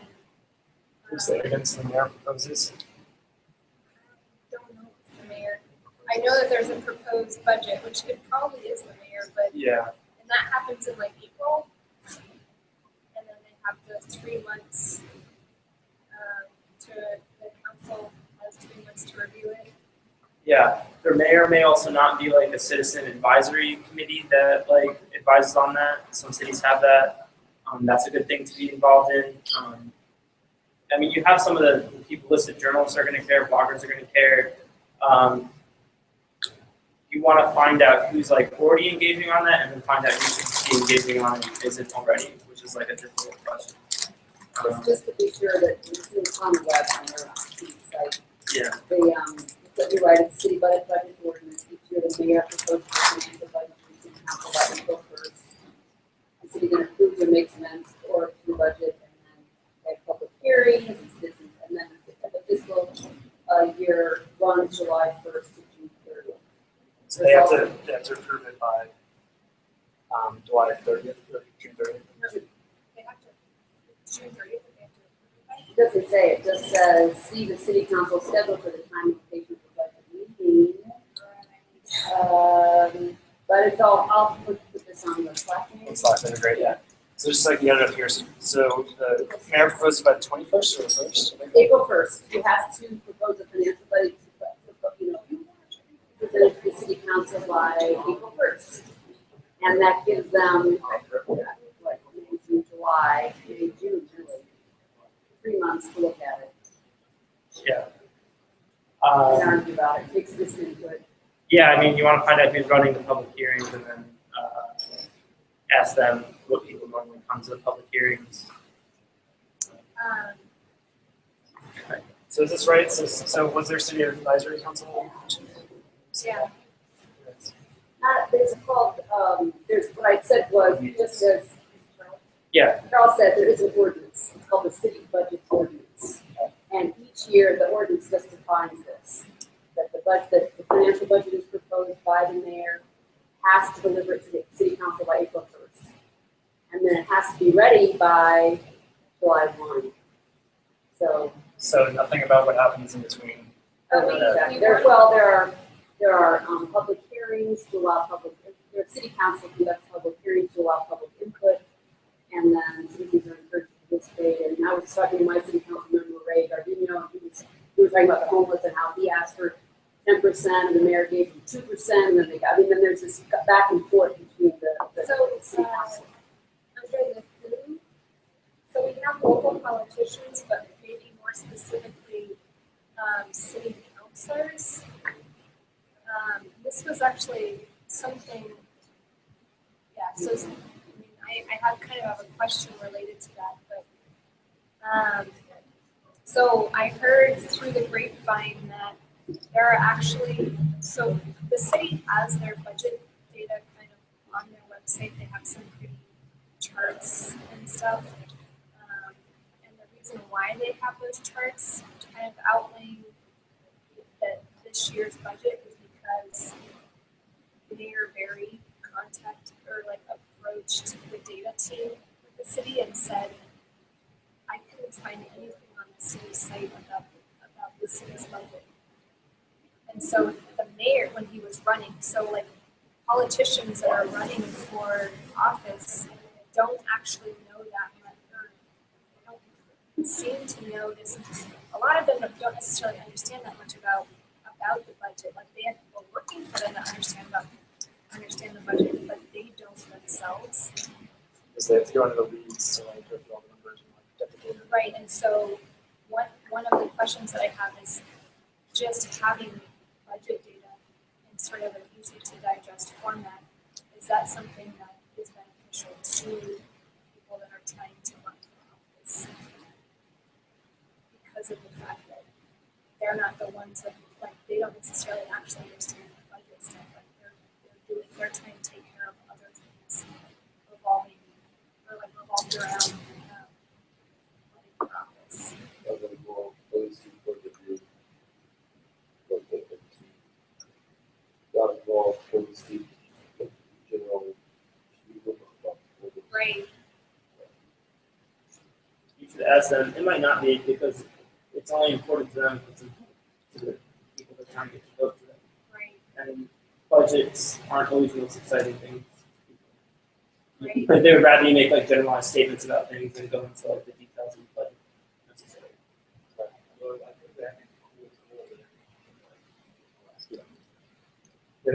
Who's that against the mayor proposes? I don't know if the mayor. I know that there's a proposed budget, which it probably is the mayor, but Yeah. and that happens in like April, and then they have the 3 months the council has 3 months to review it. Yeah, there may or may also not be like a citizen advisory committee that like advises on that. Some cities have that. That's a good thing to be involved in. I mean, you have some of the people listed. Journalists are going to care. Bloggers are going to care. You want to find out who's like already engaging on that, and then find out who should be engaging on it and isn't already, which is like a difficult question. It's just to be sure that it's on the web on their city site. Yeah. That you write a city budget ordinance each year, the mayor proposes the financial budget to the city council by April 1st. The city then approves or makes amendments or the budget, and then they have public hearings, and then the fiscal year runs July 1st to June 30th. So they have to approve it by July 30th or June 30th. They have to June 30th. They have to approve it by. It doesn't say, it just says, see the city council schedule for the time and location for budget meeting. But it's all, I'll put this on the Slack. Slack, that'd be great, yeah. So just like the other here, so the mayor proposes by the 21st or the 1st? April 1st, you have to propose a financial budget, to the city council by April 1st. And that gives them, like, June, July, maybe June, really, 3 months to look at it. Yeah. and argue about it, take citizen input. Yeah, I mean, you want to find out who's running the public hearings and then ask them what people normally come to the public hearings. Um, So is this right? So was there city advisory council? yeah, There's called, there's, what I said was, just as Yeah. Carl said, there is an ordinance, it's called the city budget ordinance. And each year, the ordinance just defines this, that the financial budget is proposed by the mayor, has to deliver it to the city council by April 1st. And then it has to be ready by July 1. So nothing about what happens in between. Exactly. There are public hearings to allow the city council conducts public hearings to allow public input, and then citizens are encouraged to participate. And I was talking to my city council member, Ray Gardino, and we were talking about the homeless and how he asked for 10%, and the mayor gave him 2%, and then then there's this back and forth between the city council. under the who, so we have local politicians, but maybe more specifically, city councilors. This was actually something, so, I mean, I have kind of a question related to that, but, so I heard through the grapevine that there are actually, so the city has their budget data kind of on their website. They have some pretty charts and stuff. And the reason why they have those charts kind of outlining that this year's budget is because Mayor Barry approached the data team with the city and said, I couldn't find anything on the city site about the city's budget. And so the mayor, when he was running, so like politicians that are running for office don't actually know that much, or don't seem to know this. A lot of them don't necessarily understand that much about the budget. Like they have people working for them that understand the budget, but they don't themselves. Because they have to go into the weeds to like go through all the numbers and like get the data. Right, and so one of the questions that I have is just having budget data in sort of an easy to digest format. Is that something that is beneficial to people that are trying to run for office? Because of the fact that they're not the ones that like they don't necessarily actually understand the budget stuff. Like they're trying to take care of other things revolving around running for office. Right. You should ask them. It might not be because it's only important to them if it's important to the people that are trying to get to vote for them. Right. And budgets aren't always the most exciting things. Right. But they would rather you make like generalized statements about things than go into like the details of the budget necessarily. That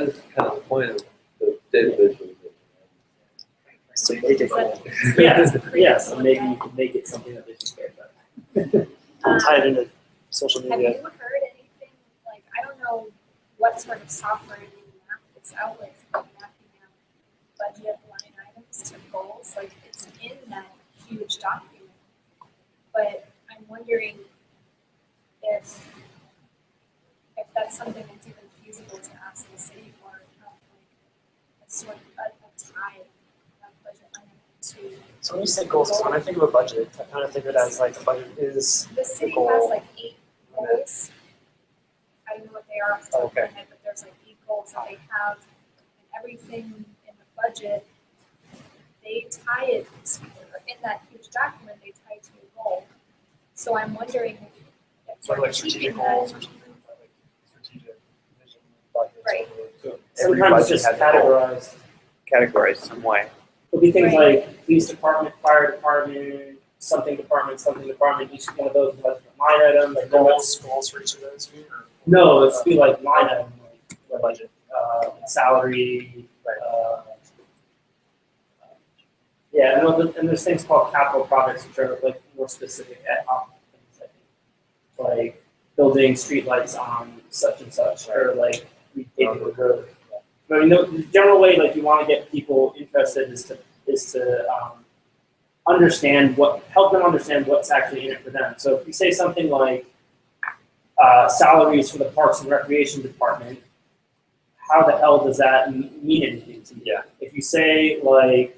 is kind of the point of the data visualization. So make it cool. Yes, so maybe you can make it something that they should care about. Tie it into social Have you media. heard anything, like, I don't know what sort of software you map this out with, like mapping out budget line items to goals, like it's in that huge document. But I'm wondering if that's something that's even feasible to ask the city for, like a sort of a tie of budget line item to. So when you say goals, when I think of a budget, I kind of think of it as like a budget is The city goal. has like 8 goals. I don't know what they are off the top of my Okay. head, but there's like 8 goals that they have, and everything in the budget, they tie it, in that huge document, they tie it to a goal. So I'm wondering if sort of we're like strategic keeping goals that, or something, like strategic vision. Budgets, Right. or- Sometimes it's budget just has a goal. categorized. Categorized some way. It'll be things Right. like police department, fire department, something department, each one of those has different line items. Like goals for each of those, you mean, or? No, it's be like line item, The budget. salary, yeah, and there's things called capital projects which are like more specific ad hoc things, I think. Like building streetlights on such and such, or like repaving the road. But I mean, the general way, like you want to get people interested is to help them understand what's actually in it for them. So if you say something like salaries for the Parks and Recreation Department, how the hell does that mean anything to you? Yeah. If you say like,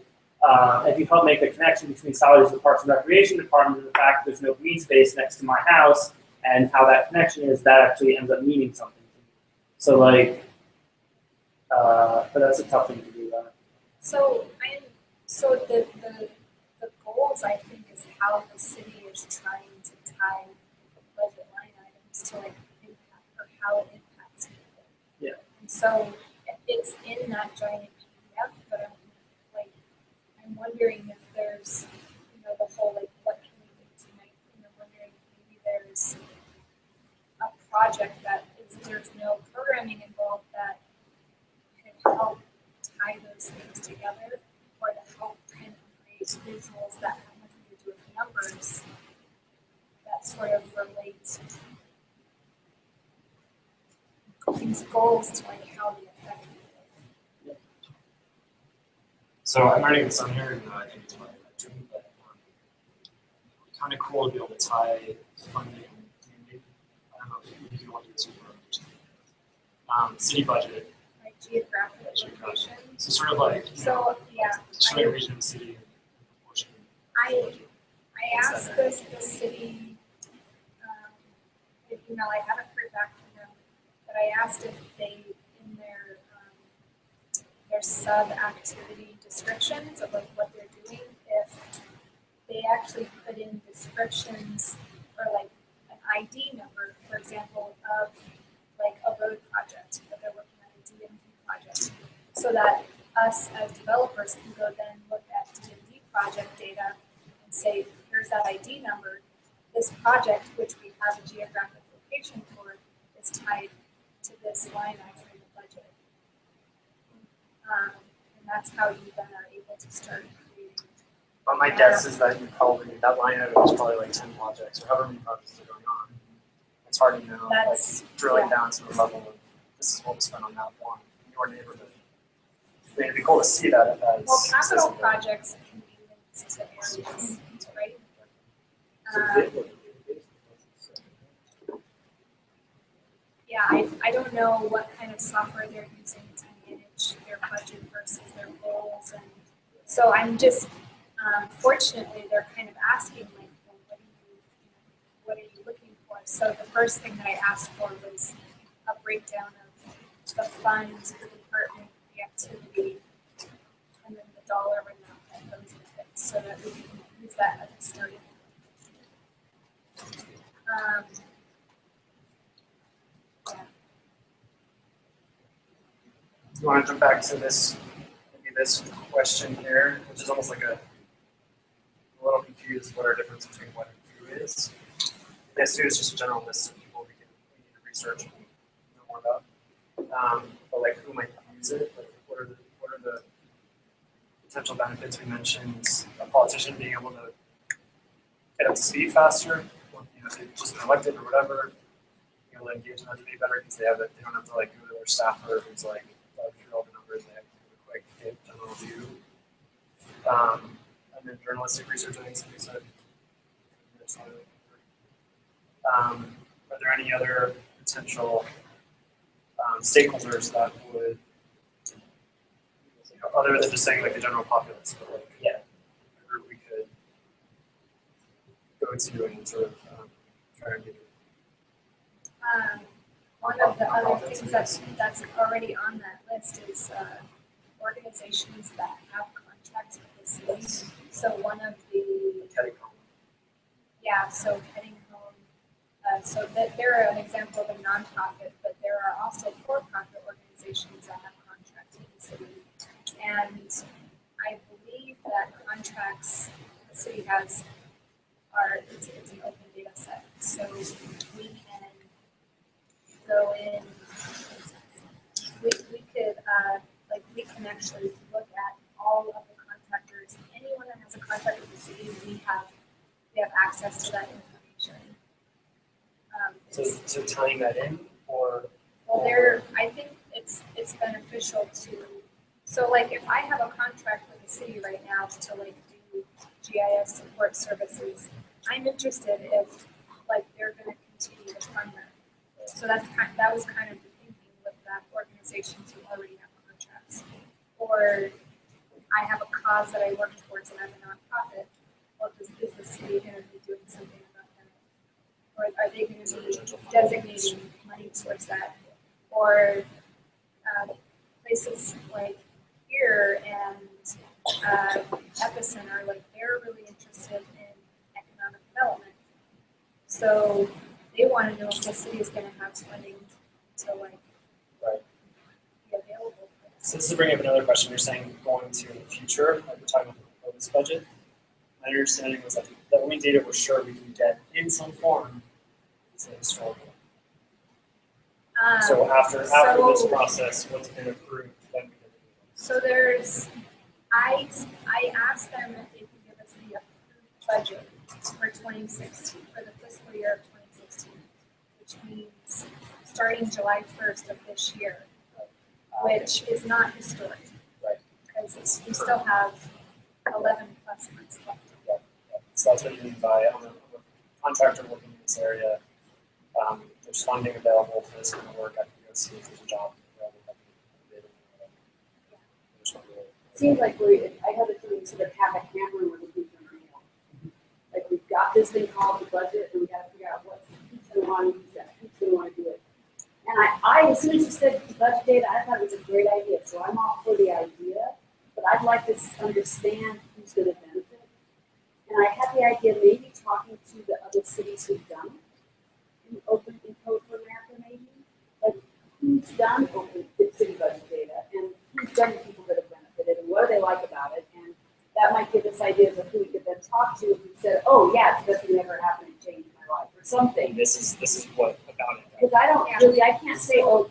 if you help make the connection between salaries for the Parks and Recreation Department and the fact that there's no green space next to my house and how that connection is, that actually ends up meaning something to me. So like, but that's a tough thing to do. So the goals, I think, is how the city is trying to tie budget line items to like impact or how it impacts people. Yeah. And so it's in that giant PDF, but I'm wondering if there's, the whole like what can we do tonight? I'm wondering if maybe there's a project that there's no programming involved that can help tie those things together, or to help kind of create visuals that have nothing to do with numbers that sort of relate these goals to like how they affect people. So I'm writing this on here, and I think it's what I'm doing, but kind of cool to be able to tie funding. Maybe, I don't know if you want to do this with city budget. Like geographic Geographic. location. So sort of like, So yeah, showing region and city proportion. I asked the city, I haven't heard back from them, but I asked if they, in their sub-activity descriptions of like what they're doing, if they actually put in descriptions or like an ID number, for example, of like a road project that they're working on, a DMD project, so that us as developers can go then look at DMD project data and say, here's that ID number. This project, which we have a geographic location for, is tied to this line item in the budget. And that's how you then are able to start creating. But my guess is that that line item is probably like 10 projects or however many projects are going on. It's hard to know, That's, drilling yeah. down to the level of this is what we spent on that one in your neighborhood. I mean, it'd be cool to see that as Well, capital citizen. projects can be linked to areas, right? Yeah, I don't know what kind of software they're using to manage their budget versus their goals, and so I'm just fortunately they're kind of asking like, well, what are you looking for? So the first thing that I asked for was a breakdown of the funds, the department, the activity, and then the dollar amount that goes with it, so that we can use that as a starting point. Yeah. You want to jump back to this question here, which is almost like a little confused what our difference between what and who is. This too is just a general list of people we need to research and know more about. But like who might use it? Like what are the potential benefits we mentioned? A politician being able to get up to speed faster, or, if they've just been elected or whatever, be able to engage in that debate better because they don't have to like go to their staffer who's like through all the numbers. They have to do a quick general view. And then journalistic research, I think somebody said. Are there any other potential stakeholders that would, other than just saying like the general populace, but like a group we could go to and sort of try and do? One of the other things that's already on that list is organizations that have contracts with the city. So one of the so Heading Home. So that they're an example of a nonprofit, but there are also for-profit organizations that have contracts with the city. And I believe that contracts the city has it's an open data set, so we can go in. We could we can actually look at all of the contractors. Anyone that has a contract with the city, we have access to that information. So tying that in, or Well, I think it's beneficial to, so like if I have a contract with the city right now to like do GIS support services, I'm interested if like they're gonna continue to fund that. So that was kind of the thinking with that organizations who already have contracts. Or I have a cause that I work towards and I'm a nonprofit, well, is the city gonna be doing something about that? Or are they gonna be designating money towards that? Or places like here and Epicenter, like they're really interested in economic development. So they want to know if the city is going to have funding to like be available for this. so this is bringing up another question. You're saying going to in the future, like we're talking about the proposed budget. My understanding was that the only data we're sure we can get in some form is the historical. So after this process, what's been approved, then we can. So I asked them if they could give us the approved budget for 2016, for the fiscal year of 2016, which means starting July 1st of this year, which is not historic. Right. Because we still have 11 plus months left. So that's what you mean by I'm a contractor working in this area. There's funding available for this kind of work. I can go see if there's a job available. I can bid it. There's one really- Seems like I have a feeling sort of have a hammer with a big nail. Like we've got this thing called the budget, and we got to figure out who's going to want to use that, who's going to want to do it. And I, as soon as you said budget data, I thought it was a great idea. So I'm all for the idea, but I'd like to understand who's going to benefit. And I had the idea of maybe talking to the other cities who've done it. Open in Code for America, maybe, like who's done open city budget data and who's done the people that have benefited and what do they like about it, and that might give us ideas of who we could then talk to if we said, oh yeah, it's the best thing that ever happened and changed my life or something. This is what about it. Because I can't say, oh,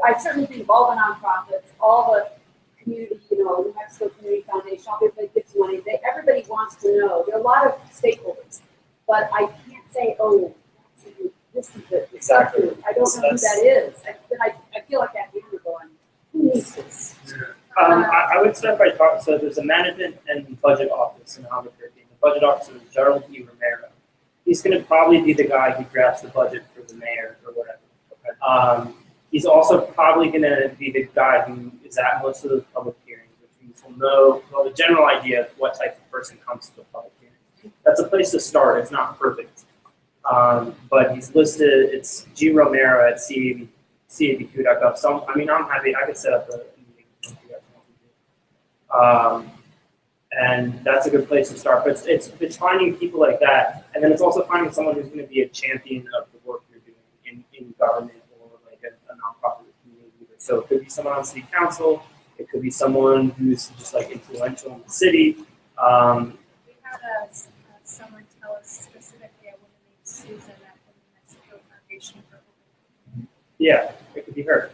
I certainly think of all the nonprofits, all the community, New Mexico Community Foundation, all the big gets money. Everybody wants to know. There are a lot of stakeholders, but I can't say, oh, this is the Exactly. I don't know who that is. I feel like that hammer going, who needs this? I would start by talking, so there's a management and budget office in Albuquerque. The budget officer is Gerald E. Romero. He's going to probably be the guy who drafts the budget for the mayor or whatever. He's also probably going to be the guy who is at most of those public hearings, which means he'll know the general idea of what type of person comes to the public hearing. That's a place to start. It's not perfect. But he's listed, it's G. Romero at CABQ.gov. So, I mean, I'm happy, I could set up a meeting if you guys want to. And that's a good place to start. But it's finding people like that. And then it's also finding someone who's going to be a champion of the work you're doing in government or like a nonprofit community leader. So it could be someone on city council. It could be someone who's just like influential in the city. We had someone tell us specifically a woman named Susan at the New Mexico Foundation for Open. Yeah, it could be her.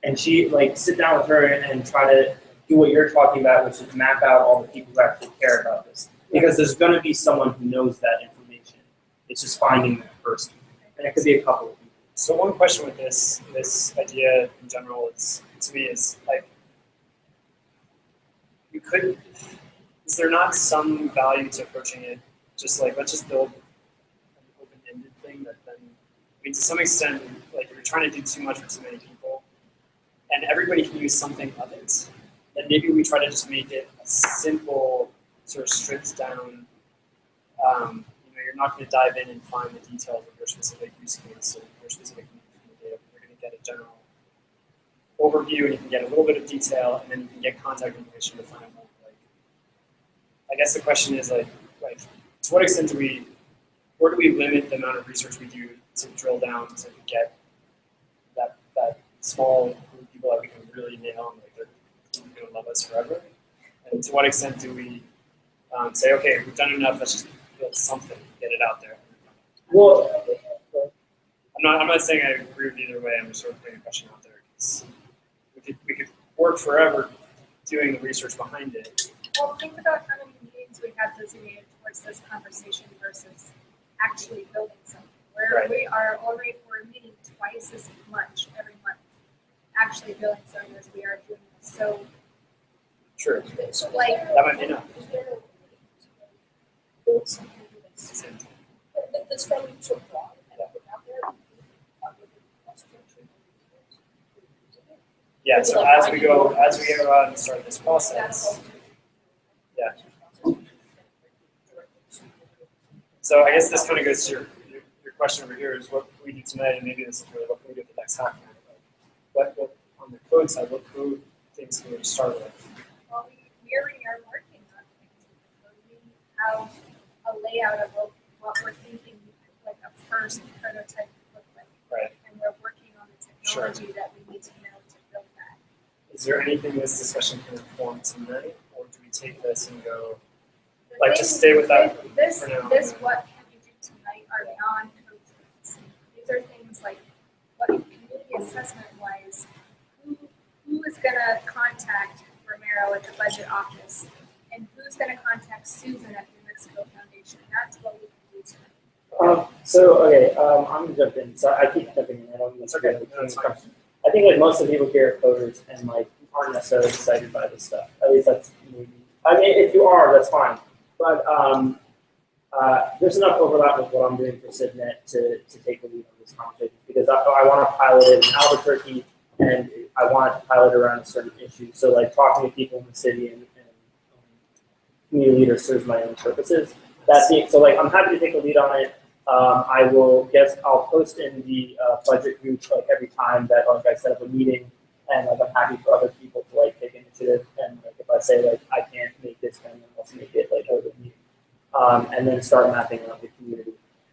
And she, like, sit down with her and try to do what you're talking about, which is map out all the people who actually care about this. Because there's going to be someone who knows that information. It's just finding that person. And it could be a couple of people. So one question with this idea in general is, to me, is like, is there not some value to approaching it just like, let's just build an open-ended thing that then, I mean, to some extent, like if you're trying to do too much for too many people, and everybody can use something of it, then maybe we try to just make it a simple, sort of stripped down, you're not going to dive in and find the details of your specific use case or your specific need from the data. You're going to get a general overview, and you can get a little bit of detail, and then you can get contact information to find out more. Like, I guess the question is like to what extent where do we limit the amount of research we do to drill down to get that small group of people that we can really nail and like they're going to love us forever? And to what extent do we say, okay, we've done enough, let's just build something, get it out there? Well, I'm not saying I agree with either way. I'm just sort of putting a question out there because we could work forever doing the research behind it. Well, think about how many meetings we have designated towards this conversation versus actually building something. Right. We're meeting twice as much every month, actually billing some as we are doing this. So, True. like, That might be enough. Is there a way to build something that's fairly sort of broad and put out there? With the cost structure? Yeah, so as we go on and start this process. Yeah. So I guess this kind of goes to your question over here is what can we do tonight, and maybe this is really what can we do at the next half hour? What on the code side, what code things can we start with? well, we already are working on things. We have a layout of what we're thinking, like a first prototype would look like. Right. And we're working on the technology that we need to know to build that. Is there anything this discussion can inform tonight, or do we take this and go? The Like, things- just stay with that This, for now. this, what can we do tonight are non-code things. These are things like, what community assessment wise, who is gonna contact Romero at the budget office? And who's gonna contact Susan at the New Mexico Foundation? That's what we can do tonight. I'm gonna jump in. So I keep jumping in. I don't That's okay. No, that's fine. I think like most of the people here are coders and like aren't necessarily excited by this stuff. At least that's maybe. I mean, if you are, that's fine. But there's enough overlap with what I'm doing for CivNet to take the lead on this conversation because I want to pilot it in Albuquerque and I want to pilot around a certain issue. So like talking to people in the city and community leaders serves my own purposes. So like I'm happy to take the lead on it. I'll post in the budget group like every time that like I set up a meeting, and like I'm happy for other people to like take initiative. And like if I say like I can't make this, then let's make it like over the meeting, and then start mapping out the community.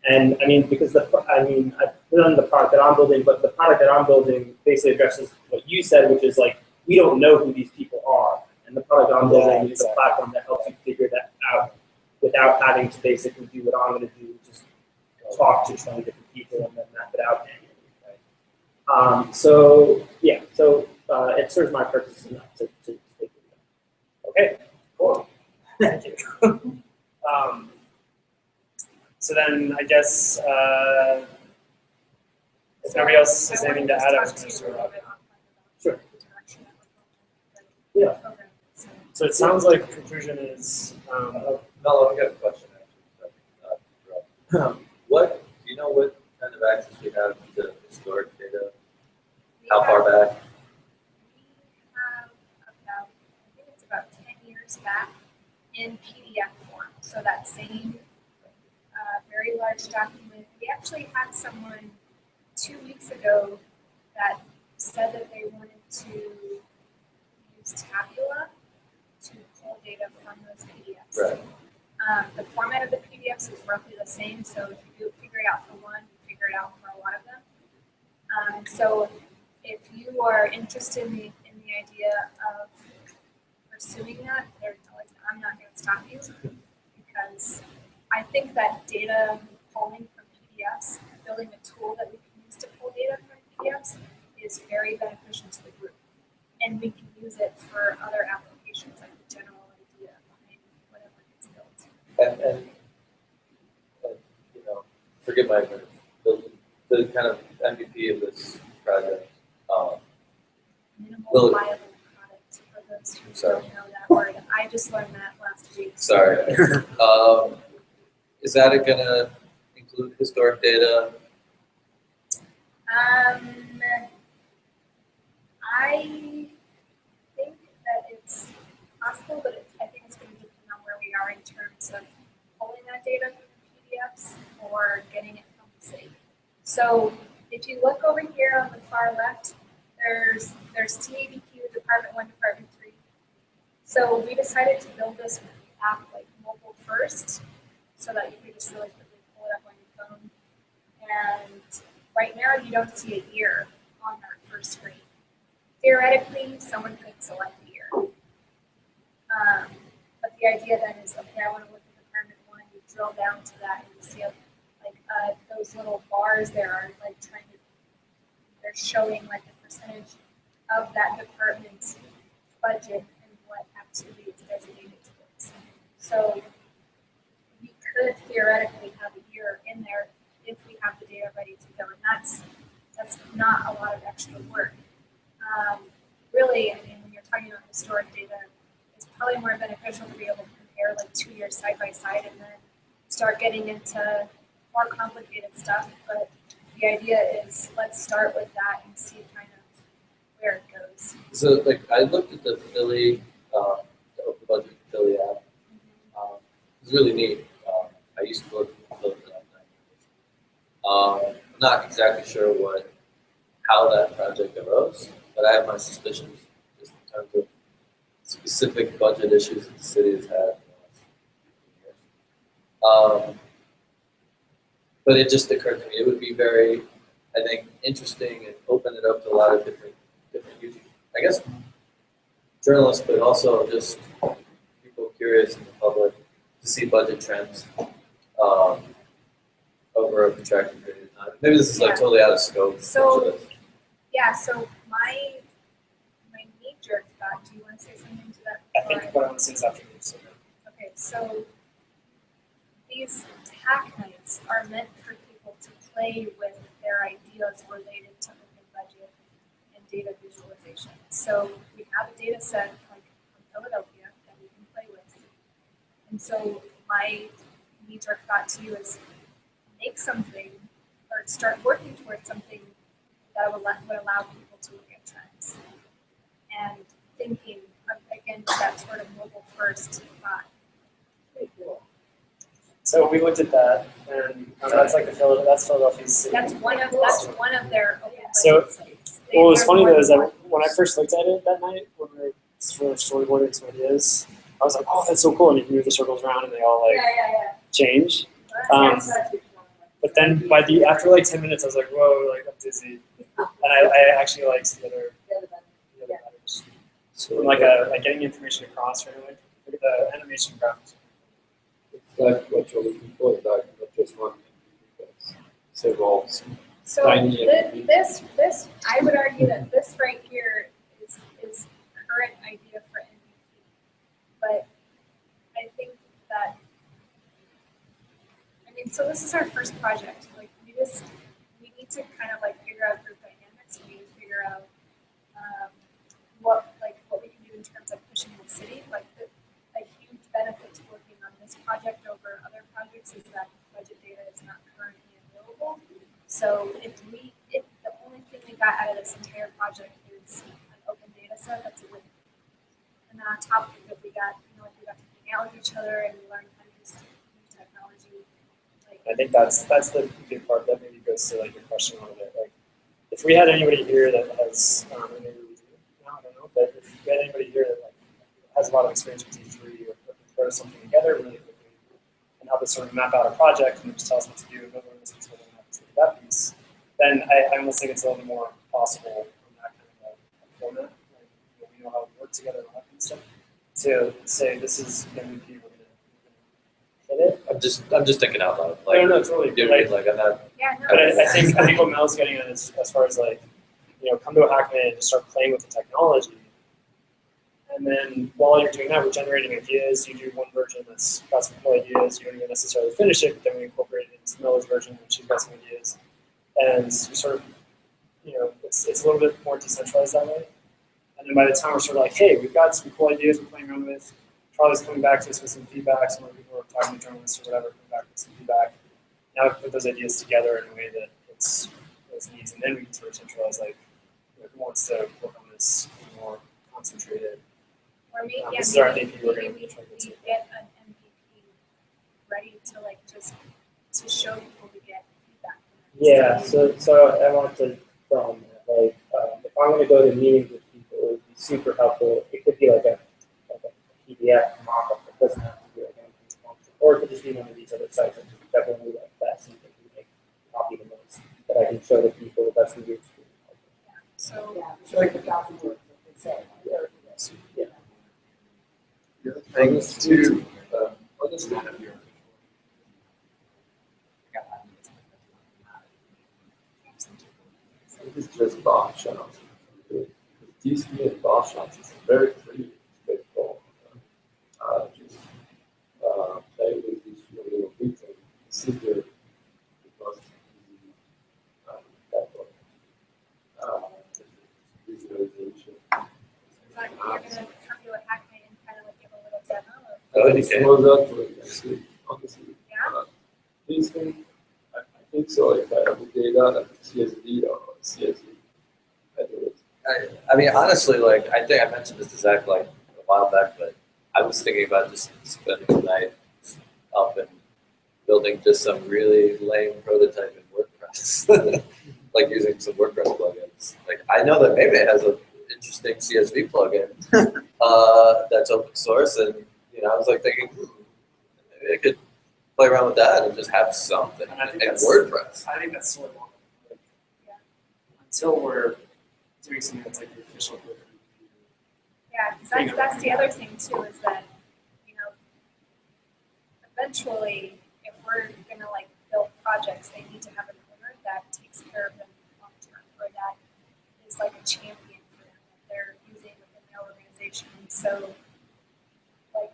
And I mean because I put on the product that I'm building, but the product that I'm building basically addresses what you said, which is like we don't know who these people are, and the product I'm building is a platform that helps you figure that out without having to basically do what I'm going to do, just talk to 20 different people and then map it out manually. Right? So it serves my purpose enough to take it. Okay, cool. Thank you. So then I guess if nobody else has anything to add, I was going to start off. Sure. Yeah. So it sounds like the conclusion is Mello, I got a question actually. What do you know what kind of access we have to historic data? How far back? We have I think it's about 10 years back in PDF form. So that same very large document. We actually had someone 2 weeks ago that said that they wanted to use Tabula to pull data from those PDFs. Right. The format of the PDFs is roughly the same, so if you figure it out for one, you figure it out for a lot of them. So if you are interested in the idea of pursuing that, I'm not going to stop you because I think that data pulling from PDFs, building a tool that we can use to pull data from PDFs is very beneficial to the group. And we can use it for other applications like the general idea behind whatever gets built. And forgive my ignorance. The kind of MVP of this project. Minimal Will it- viable product for those who don't know that word. I just learned that last week. Sorry. Is that going to include historic data? I think that it's possible, but I think it's going to depend on where we are in terms of pulling that data from the PDFs or getting it from the city. So if you look over here on the far left, there's CADQ, Department 1, Department 3. So we decided to build this app like mobile first so that you could just really quickly pull it up on your phone. And right now you don't see a year on that first screen. Theoretically, someone could select a year. But the idea then is, okay, I want to look at Department 1, you drill down to that and you see those little bars there are like they're showing like the percentage of that department's budget and what activity is designated towards. So we could theoretically have a year in there if we have the data ready to go. And that's not a lot of extra work. Really, I mean, when you're talking about historic data, it's probably more beneficial to be able to compare like 2 years side by side and then start getting into more complicated stuff. But the idea is let's start with that and see kind of where it goes. So like I looked at the Philly, the Open Budget Philly app. It's really neat. I used to work in Philly for that time. I'm not exactly sure how that project arose, but I have my suspicions just in terms of specific budget issues that the city has had in the last few years. But it just occurred to me it would be very, I think, interesting and open it up to a lot of different users. I guess journalists, but also just people curious in the public to see budget trends over a protracted period of time. Maybe this is like totally out of scope. So my knee-jerk thought, do you want to say something to that? I think what I want to say is after this. Okay, so these hack nights are meant for people to play with their ideas related to open budget and data visualization. So we have a data set like from Philadelphia that we can play with. And so my knee-jerk thought to you is make something or start working towards something that would allow people to look at trends. And thinking, again, that sort of mobile first thought. Pretty cool. So we looked at that, and that's like that's Philadelphia's city. That's one of their open budget So, sites. What was They're funny more though is than that one. when I first looked at it that night, when we were sort of storyboarding some ideas, I was like, "Oh, that's so cool!" And you can move the circles around, and they all like Yeah. change. That's But then after like 10 minutes, I was like, "Whoa!" Like I'm dizzy, and I actually liked the other letters. So Like getting information across, right? Like look at the animation graphics. Exactly what you're looking for, not just one MVP. Several So tiny this I would argue that this right here is current idea for MVP. But I think that so this is our first project. Like we need to kind of like figure out group dynamics. We need to figure out what we can do in terms of pushing the city. Like a huge benefit to working on this project over other projects is that budget data is not currently available. So if the only thing we got out of this entire project is an open data set, that's a win. And then on top of it, we got to hang out with each other and we learn how to use technology. I think that's the big part that maybe goes to like your question a little bit. Like if we had anybody here that has maybe we do now, I don't know, but if we had anybody here that like has a lot of experience with D3 or can throw something together really quickly and help us sort of map out a project and just tell us what to do and what this piece, what to do that piece, then I almost think it's a little bit more possible in that kind of format. Like, we know how we work together and all that kind of stuff. To say this is MVP, we're gonna hit it. I'm just thinking out loud. I don't know, totally. You're right, like I'm not. Yeah, no. But I think what Mel's getting at is as far as like, come to a Hackman and just start playing with the technology. And then while you're doing that, we're generating ideas. You do one version that's got some cool ideas. You don't even necessarily finish it, but then we incorporate it into Mela's version, and she's got some ideas. And we sort of, it's a little bit more decentralized that way. And then by the time we're sort of like, hey, we've got some cool ideas we're playing around with. Charlie's coming back to us with some feedback. Some other people are talking to journalists or whatever, coming back with some feedback. Now we can put those ideas together in a way that it's needs, and then we can sort of centralize like who wants to work on this more concentrated. Or maybe, This is our maybe MVP. We're going we to try to get an MVP ready to like just to show people to get feedback. Yeah, so I want to tell them that, like, if I'm going to go to meetings with people, it would be super helpful. It could be like a PDF mock-up. It doesn't have to be like anything functional. Or it could just be one of these other sites that definitely like that, so you can like copy the notes that I can show to people. That's going to be extremely helpful. So Yeah, it's like 1,000 words, like they say. Yeah. The other thing is too, what is that of your This is just bar shots. These bar shots is very pretty straightforward. Just play with these little details. This is the most you're gonna come to a hack night and kind of like give a little demo of, Oh, It's okay. more that way, actually, honestly. yeah? This thing, I think so. If I have the data like CSV or CSV, I do it. I mean, honestly, like, I think I mentioned this to Zach like a while back, but I was thinking about just spending the night up and building just some really lame prototype in WordPress, like using some WordPress plugins. Like, I know that maybe it has an interesting CSV plugin that's open source, and I was like thinking, maybe I could play around with that and just have something And I think in that's- WordPress. I think that's sort of like, Yeah. until we're doing something that's like the official code review. Yeah, because that's the other thing too, is that, eventually, if we're gonna like build projects, they need to have an owner that takes care of them long term, or that is like a champion for them that they're using within their organization. So, like,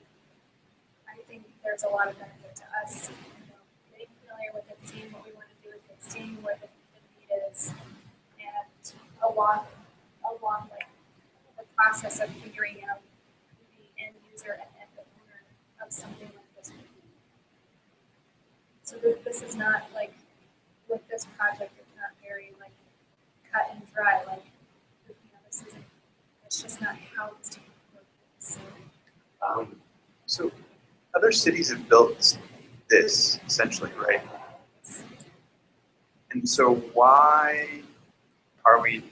I think there's a lot of benefit to us, getting familiar with it, seeing what we want to do with it, seeing where the need is, and along like the process of figuring out who the end user and the owner of something like this would be. So this is not like, with this project, it's not very like cut and dry, like, this isn't, it's just not how it's taken place. So, So other cities have built this essentially, right? And so why are we,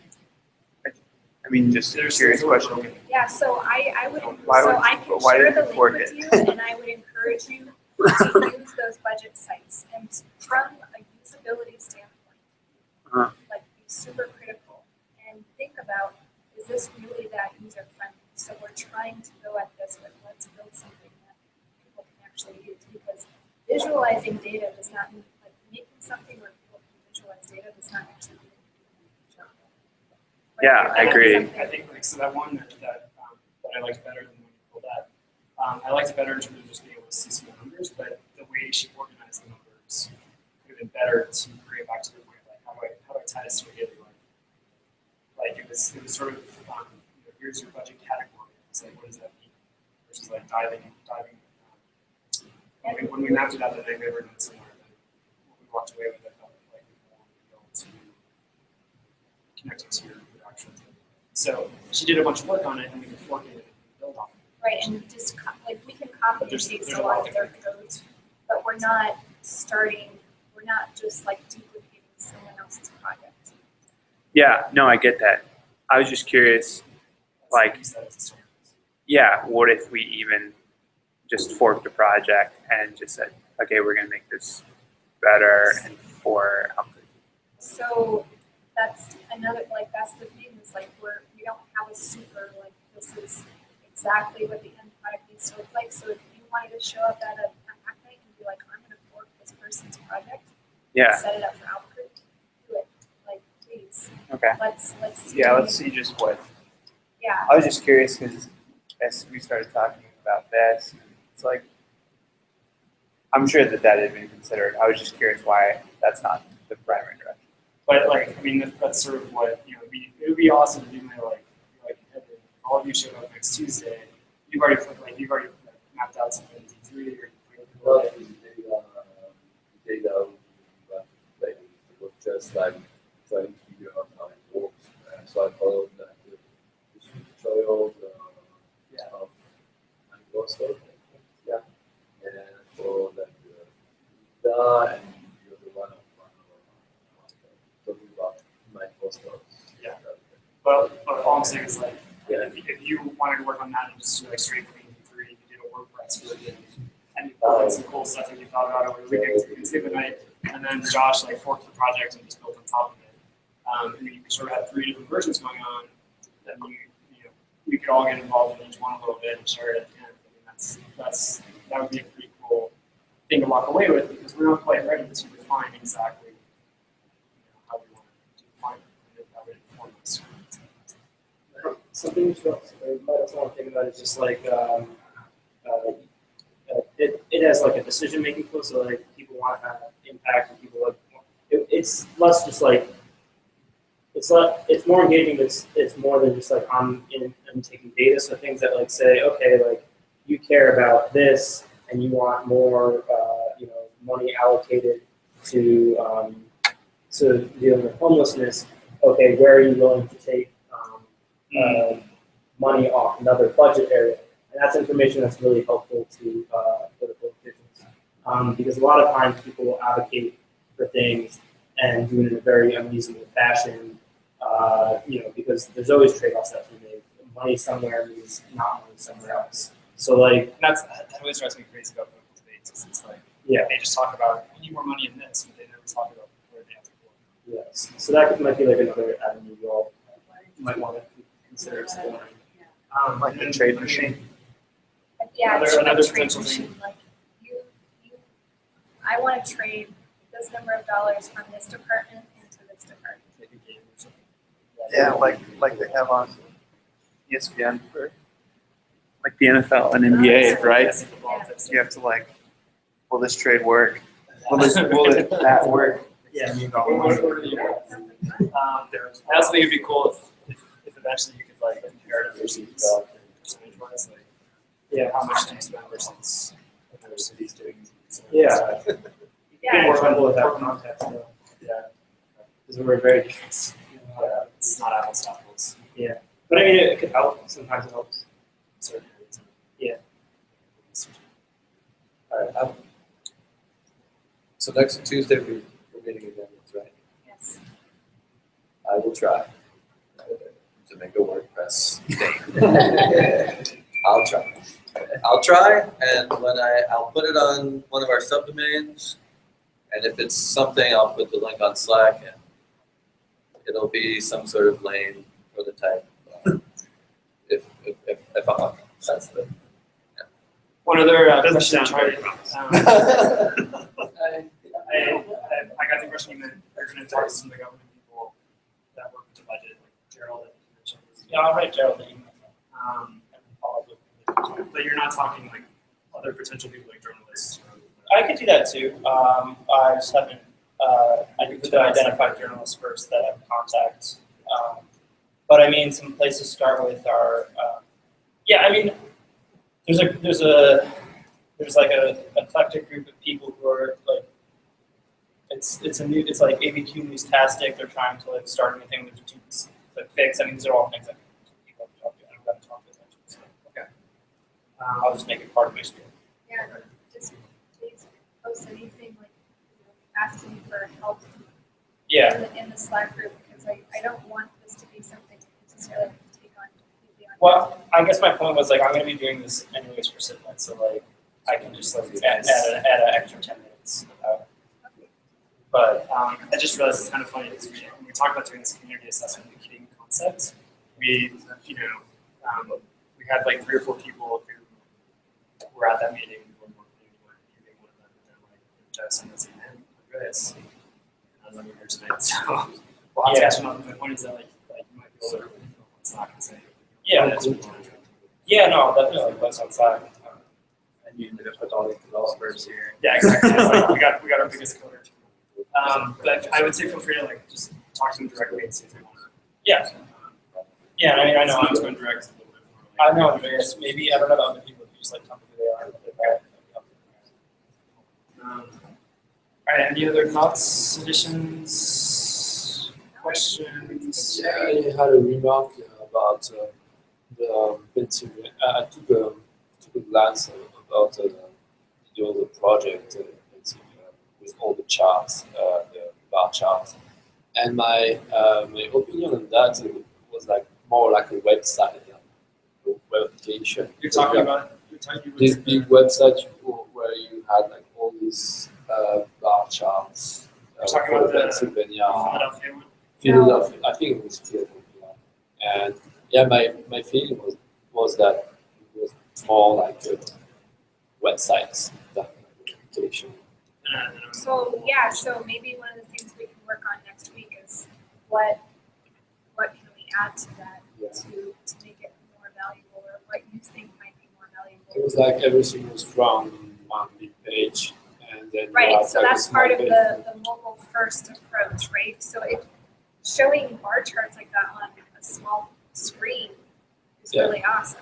I mean, just a There's curious sort of question. yeah, so I would, Why so would- I can why share did the you link fork with it? you, and I would encourage you to use those budget sites. And from a usability standpoint, Uh-huh. like, be super critical and think about, is this really that user friendly? So we're trying to go at this with, let's build something that people can actually use, because visualizing data does not mean, like, making something where people can visualize data does not actually mean you're doing a good job. Like, Yeah, you're I doing agree. something- I think like, so that one that I liked better than when you pulled that, I liked it better in terms of just being able to see some numbers, but the way she organized the numbers could have been better to bring it back to the point of like, how do I tie this to a daily life? Like it was sort of, here's your budget category. It's like, what does that mean? Versus like diving. When we mapped it out that night, we ever done somewhere, then when we walked away with it, felt like we wanted to be able to connect it to your actual data. So she did a bunch of work on it, and we can fork it and build off of it. Right, and just like, we can copy and There's paste a a lot lot of their codes, but we're not just like duplicating someone else's project. Yeah, no, I get that. I was just curious, like, Use that as a standard. yeah, what if we even just forked the project and just said, okay, we're gonna make this better and for So that's another, like, that's the thing, is like, we don't have a super, like, this is exactly what the end product needs to look like. So if you wanted to show up at a hack night and be like, I'm gonna fork this person's project, yeah, set it up for Albuquerque, do it, like, please, okay. let's see. Yeah, let's see just what. Yeah, I was just curious because as we started talking about this, it's like, I'm sure that had been considered. I was just curious why that's not the primary direction. But like, I mean, that's sort of what, it would be awesome to do my like, hey, all of you show up next Tuesday. You've already mapped out something in D3 or Well, the data like, it was just like trying to figure out how it works. So I followed that the tutorial of Microsoft. Yeah. And I followed like the data and the other one of talking about Microsoft. Yeah. But all I'm saying is like, Yeah. if you wanted to work on that and just do like straight clean D3, you did a WordPress version, and you pulled in some cool stuff that you thought about over the weekend, you can skip a night, and then Josh like forked the project and just built on top of it. And you sort of had 3 different versions going on, then we could all get involved in each one a little bit and share it at the end. I mean, that would be a pretty cool thing to walk away with, because we're not quite ready to define exactly how we want to define it, and that would inform us. Something you might also want to think about is just like, it has like a decision making flow, so like people want to have impact and people like, it's less just like, it's more engaging, but it's more than just like I'm in an and taking data, so things that like say, okay, like you care about this and you want more, money allocated to dealing with homelessness. Okay, where are you willing to take money off another budget area? And that's information that's really helpful to political officials, because a lot of times people will advocate for things and do it in a very unreasonable fashion, because there's always trade-offs that we make. Money somewhere means not money somewhere else. So like that always drives me crazy about political debates. Is it's like they just talk about we need more money in this, but they never talk about where they have to go. yes, so that might be like another avenue you all might want to consider exploring. Like the trade machine. Yeah, Another trade potential machine, like I want to trade this number of dollars from this department into this department. Yeah, like they have on ESPN for like the NFL and NBA, right? You have to like, will this trade work? Will that work? Yeah. I also think it'd be cool if eventually you could like compare it versus percentage-wise, like how much do you spend versus what other cities doing. Yeah. Yeah. More humble with that context, though. Yeah. Because we're very It's not apples to apples. Yeah. But I mean, it could help. Sometimes it helps. Certain areas. Yeah. All right. So next Tuesday we're meeting again, right? Yes. I will try to make a WordPress thing. I'll try, and when I'll put it on one of our subdomains, and if it's something, I'll put the link on Slack, and it'll be some sort of lane prototype. If I'm on, that's the. One other question. I got the impression you meant you're going to talk to some of the government people that work with the budget, like Gerald that you mentioned. Yeah, I'll write Gerald the email. But you're not talking like other potential people like journalists. I could do that too. I just haven't. I need to identify journalists first that have contact. But I mean, some places to start with are. I mean, there's like a eclectic group of people who are like. It's like ABQ Newstastic. They're trying to like start anything with to fix. I mean, these are all things that people have talked to. I'm going to talk to them. So, okay. I'll just make it part of my spiel. Yeah, just please post anything like asking for help. Yeah. In the Slack group, because I don't want this to be something necessarily to take on completely on. Well, I guess my point was like I'm going to be doing this anyways for Citnet, so like I can just like add an extra 10 minutes. But I just realized it's kind of funny because when we talk about doing this community assessment and King concept, we had like 3 or 4 people who were at that meeting who were more being one of them, and then like Jess and us and this, and then we're here tonight. So we'll have to catch them up. My point is that like you might be able to it's not going to say. Yeah, no, definitely post outside. And you ended up with all the developers here. Yeah, exactly. It's like we got our biggest coders. But I would say feel free to like just talk to them directly and see if they want to. Yeah. Yeah, I mean, I know I'm going direct. I know Andreas. Maybe I don't know about other people who just like tell me who they are. All right. Any other thoughts, additions, questions? Yeah, I had a remark about the Pennsylvania. I took a glance about the project with all the charts, the bar charts, and my opinion on that was like more like a website than a web application. You're talking about this big website where you had like all these bar charts. You're talking about the Pennsylvania, Philadelphia one? Philadelphia. I think it was Philadelphia. And yeah, my feeling was that it was more like a website than an application. So maybe one of the things we can work on next week is what can we add to that to make it more valuable, or what you think might be more valuable. It was like everything was drawn on one big page, and then right. So that's part of the mobile first approach, right? So showing bar charts like that on a small screen is Yeah. really awesome.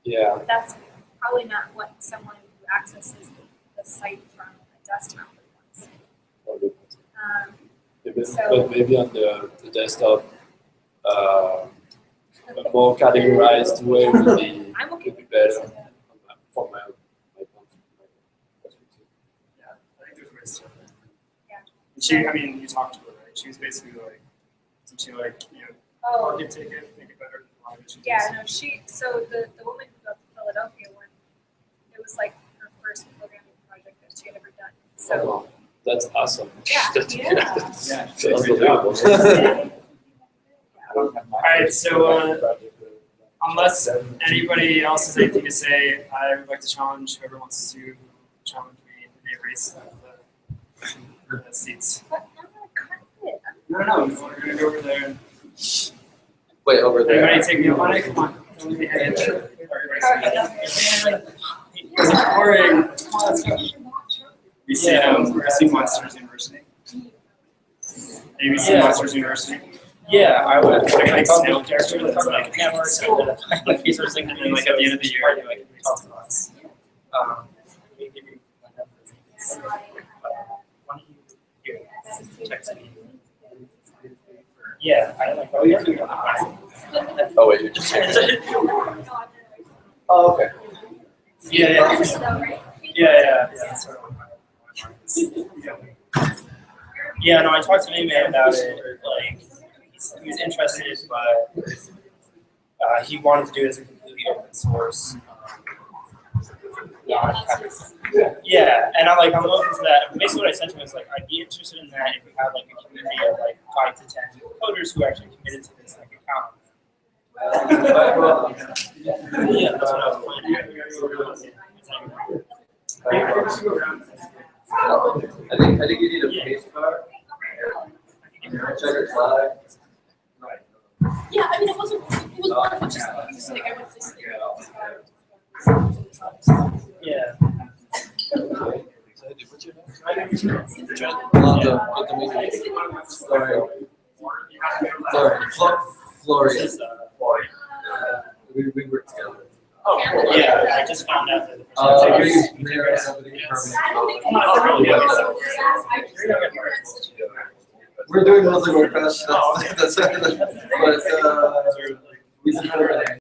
Yeah. But that's probably not what someone who accesses the site from a desktop wants. Maybe, So- but maybe on the desktop, a more categorized way would be I'm okay could be better with that. for my perspective. Yeah, I think there's ways to. Yeah. She, I mean, you talked to her, right? She was basically like, did she like, Oh, architect it, make it better than what she yeah, does? no, so the woman who built the Philadelphia one, it was like her first programming project that she had ever done. So, That's awesome. yeah, That's yeah. That's Yeah. unbelievable. All right, so unless anybody else has anything to say, I would like to challenge whoever wants to challenge me in a race of the seats. But I'm gonna cut it. No, we're gonna go over there. Wait, over there. Everybody take me on it, come on. Don't leave me hanging. Because I'm boring. Come on, let's go. We see, we're gonna see Monsters University. Maybe see Monsters University. Yeah, I would. Like snail character that's Talk like about networks, like these sorts of things. and then like at the end of the year, you like talk to us. Maybe give you my number. Why don't you here, text me? Yeah, I like. Oh, you're doing it. Oh wait, you're just saying. Oh, okay. Yeah. That's sort of Yeah, no, I talked to Mime about it. Like, he was interested, but he wanted to do it as a completely open source. Yeah, and I'm open to that. Basically, what I said to him is like, I'd be interested in that if we had like a community of like 5 to 10 coders who actually committed to this like account. Yeah, that's what I was planning. I think you need a pace car. Check your flag. Yeah, I mean, it was wonderful, just like I went to this thing. Yeah. Florian. We work together. Oh, yeah, I just found out that the We're doing mostly WordPress. But we submitted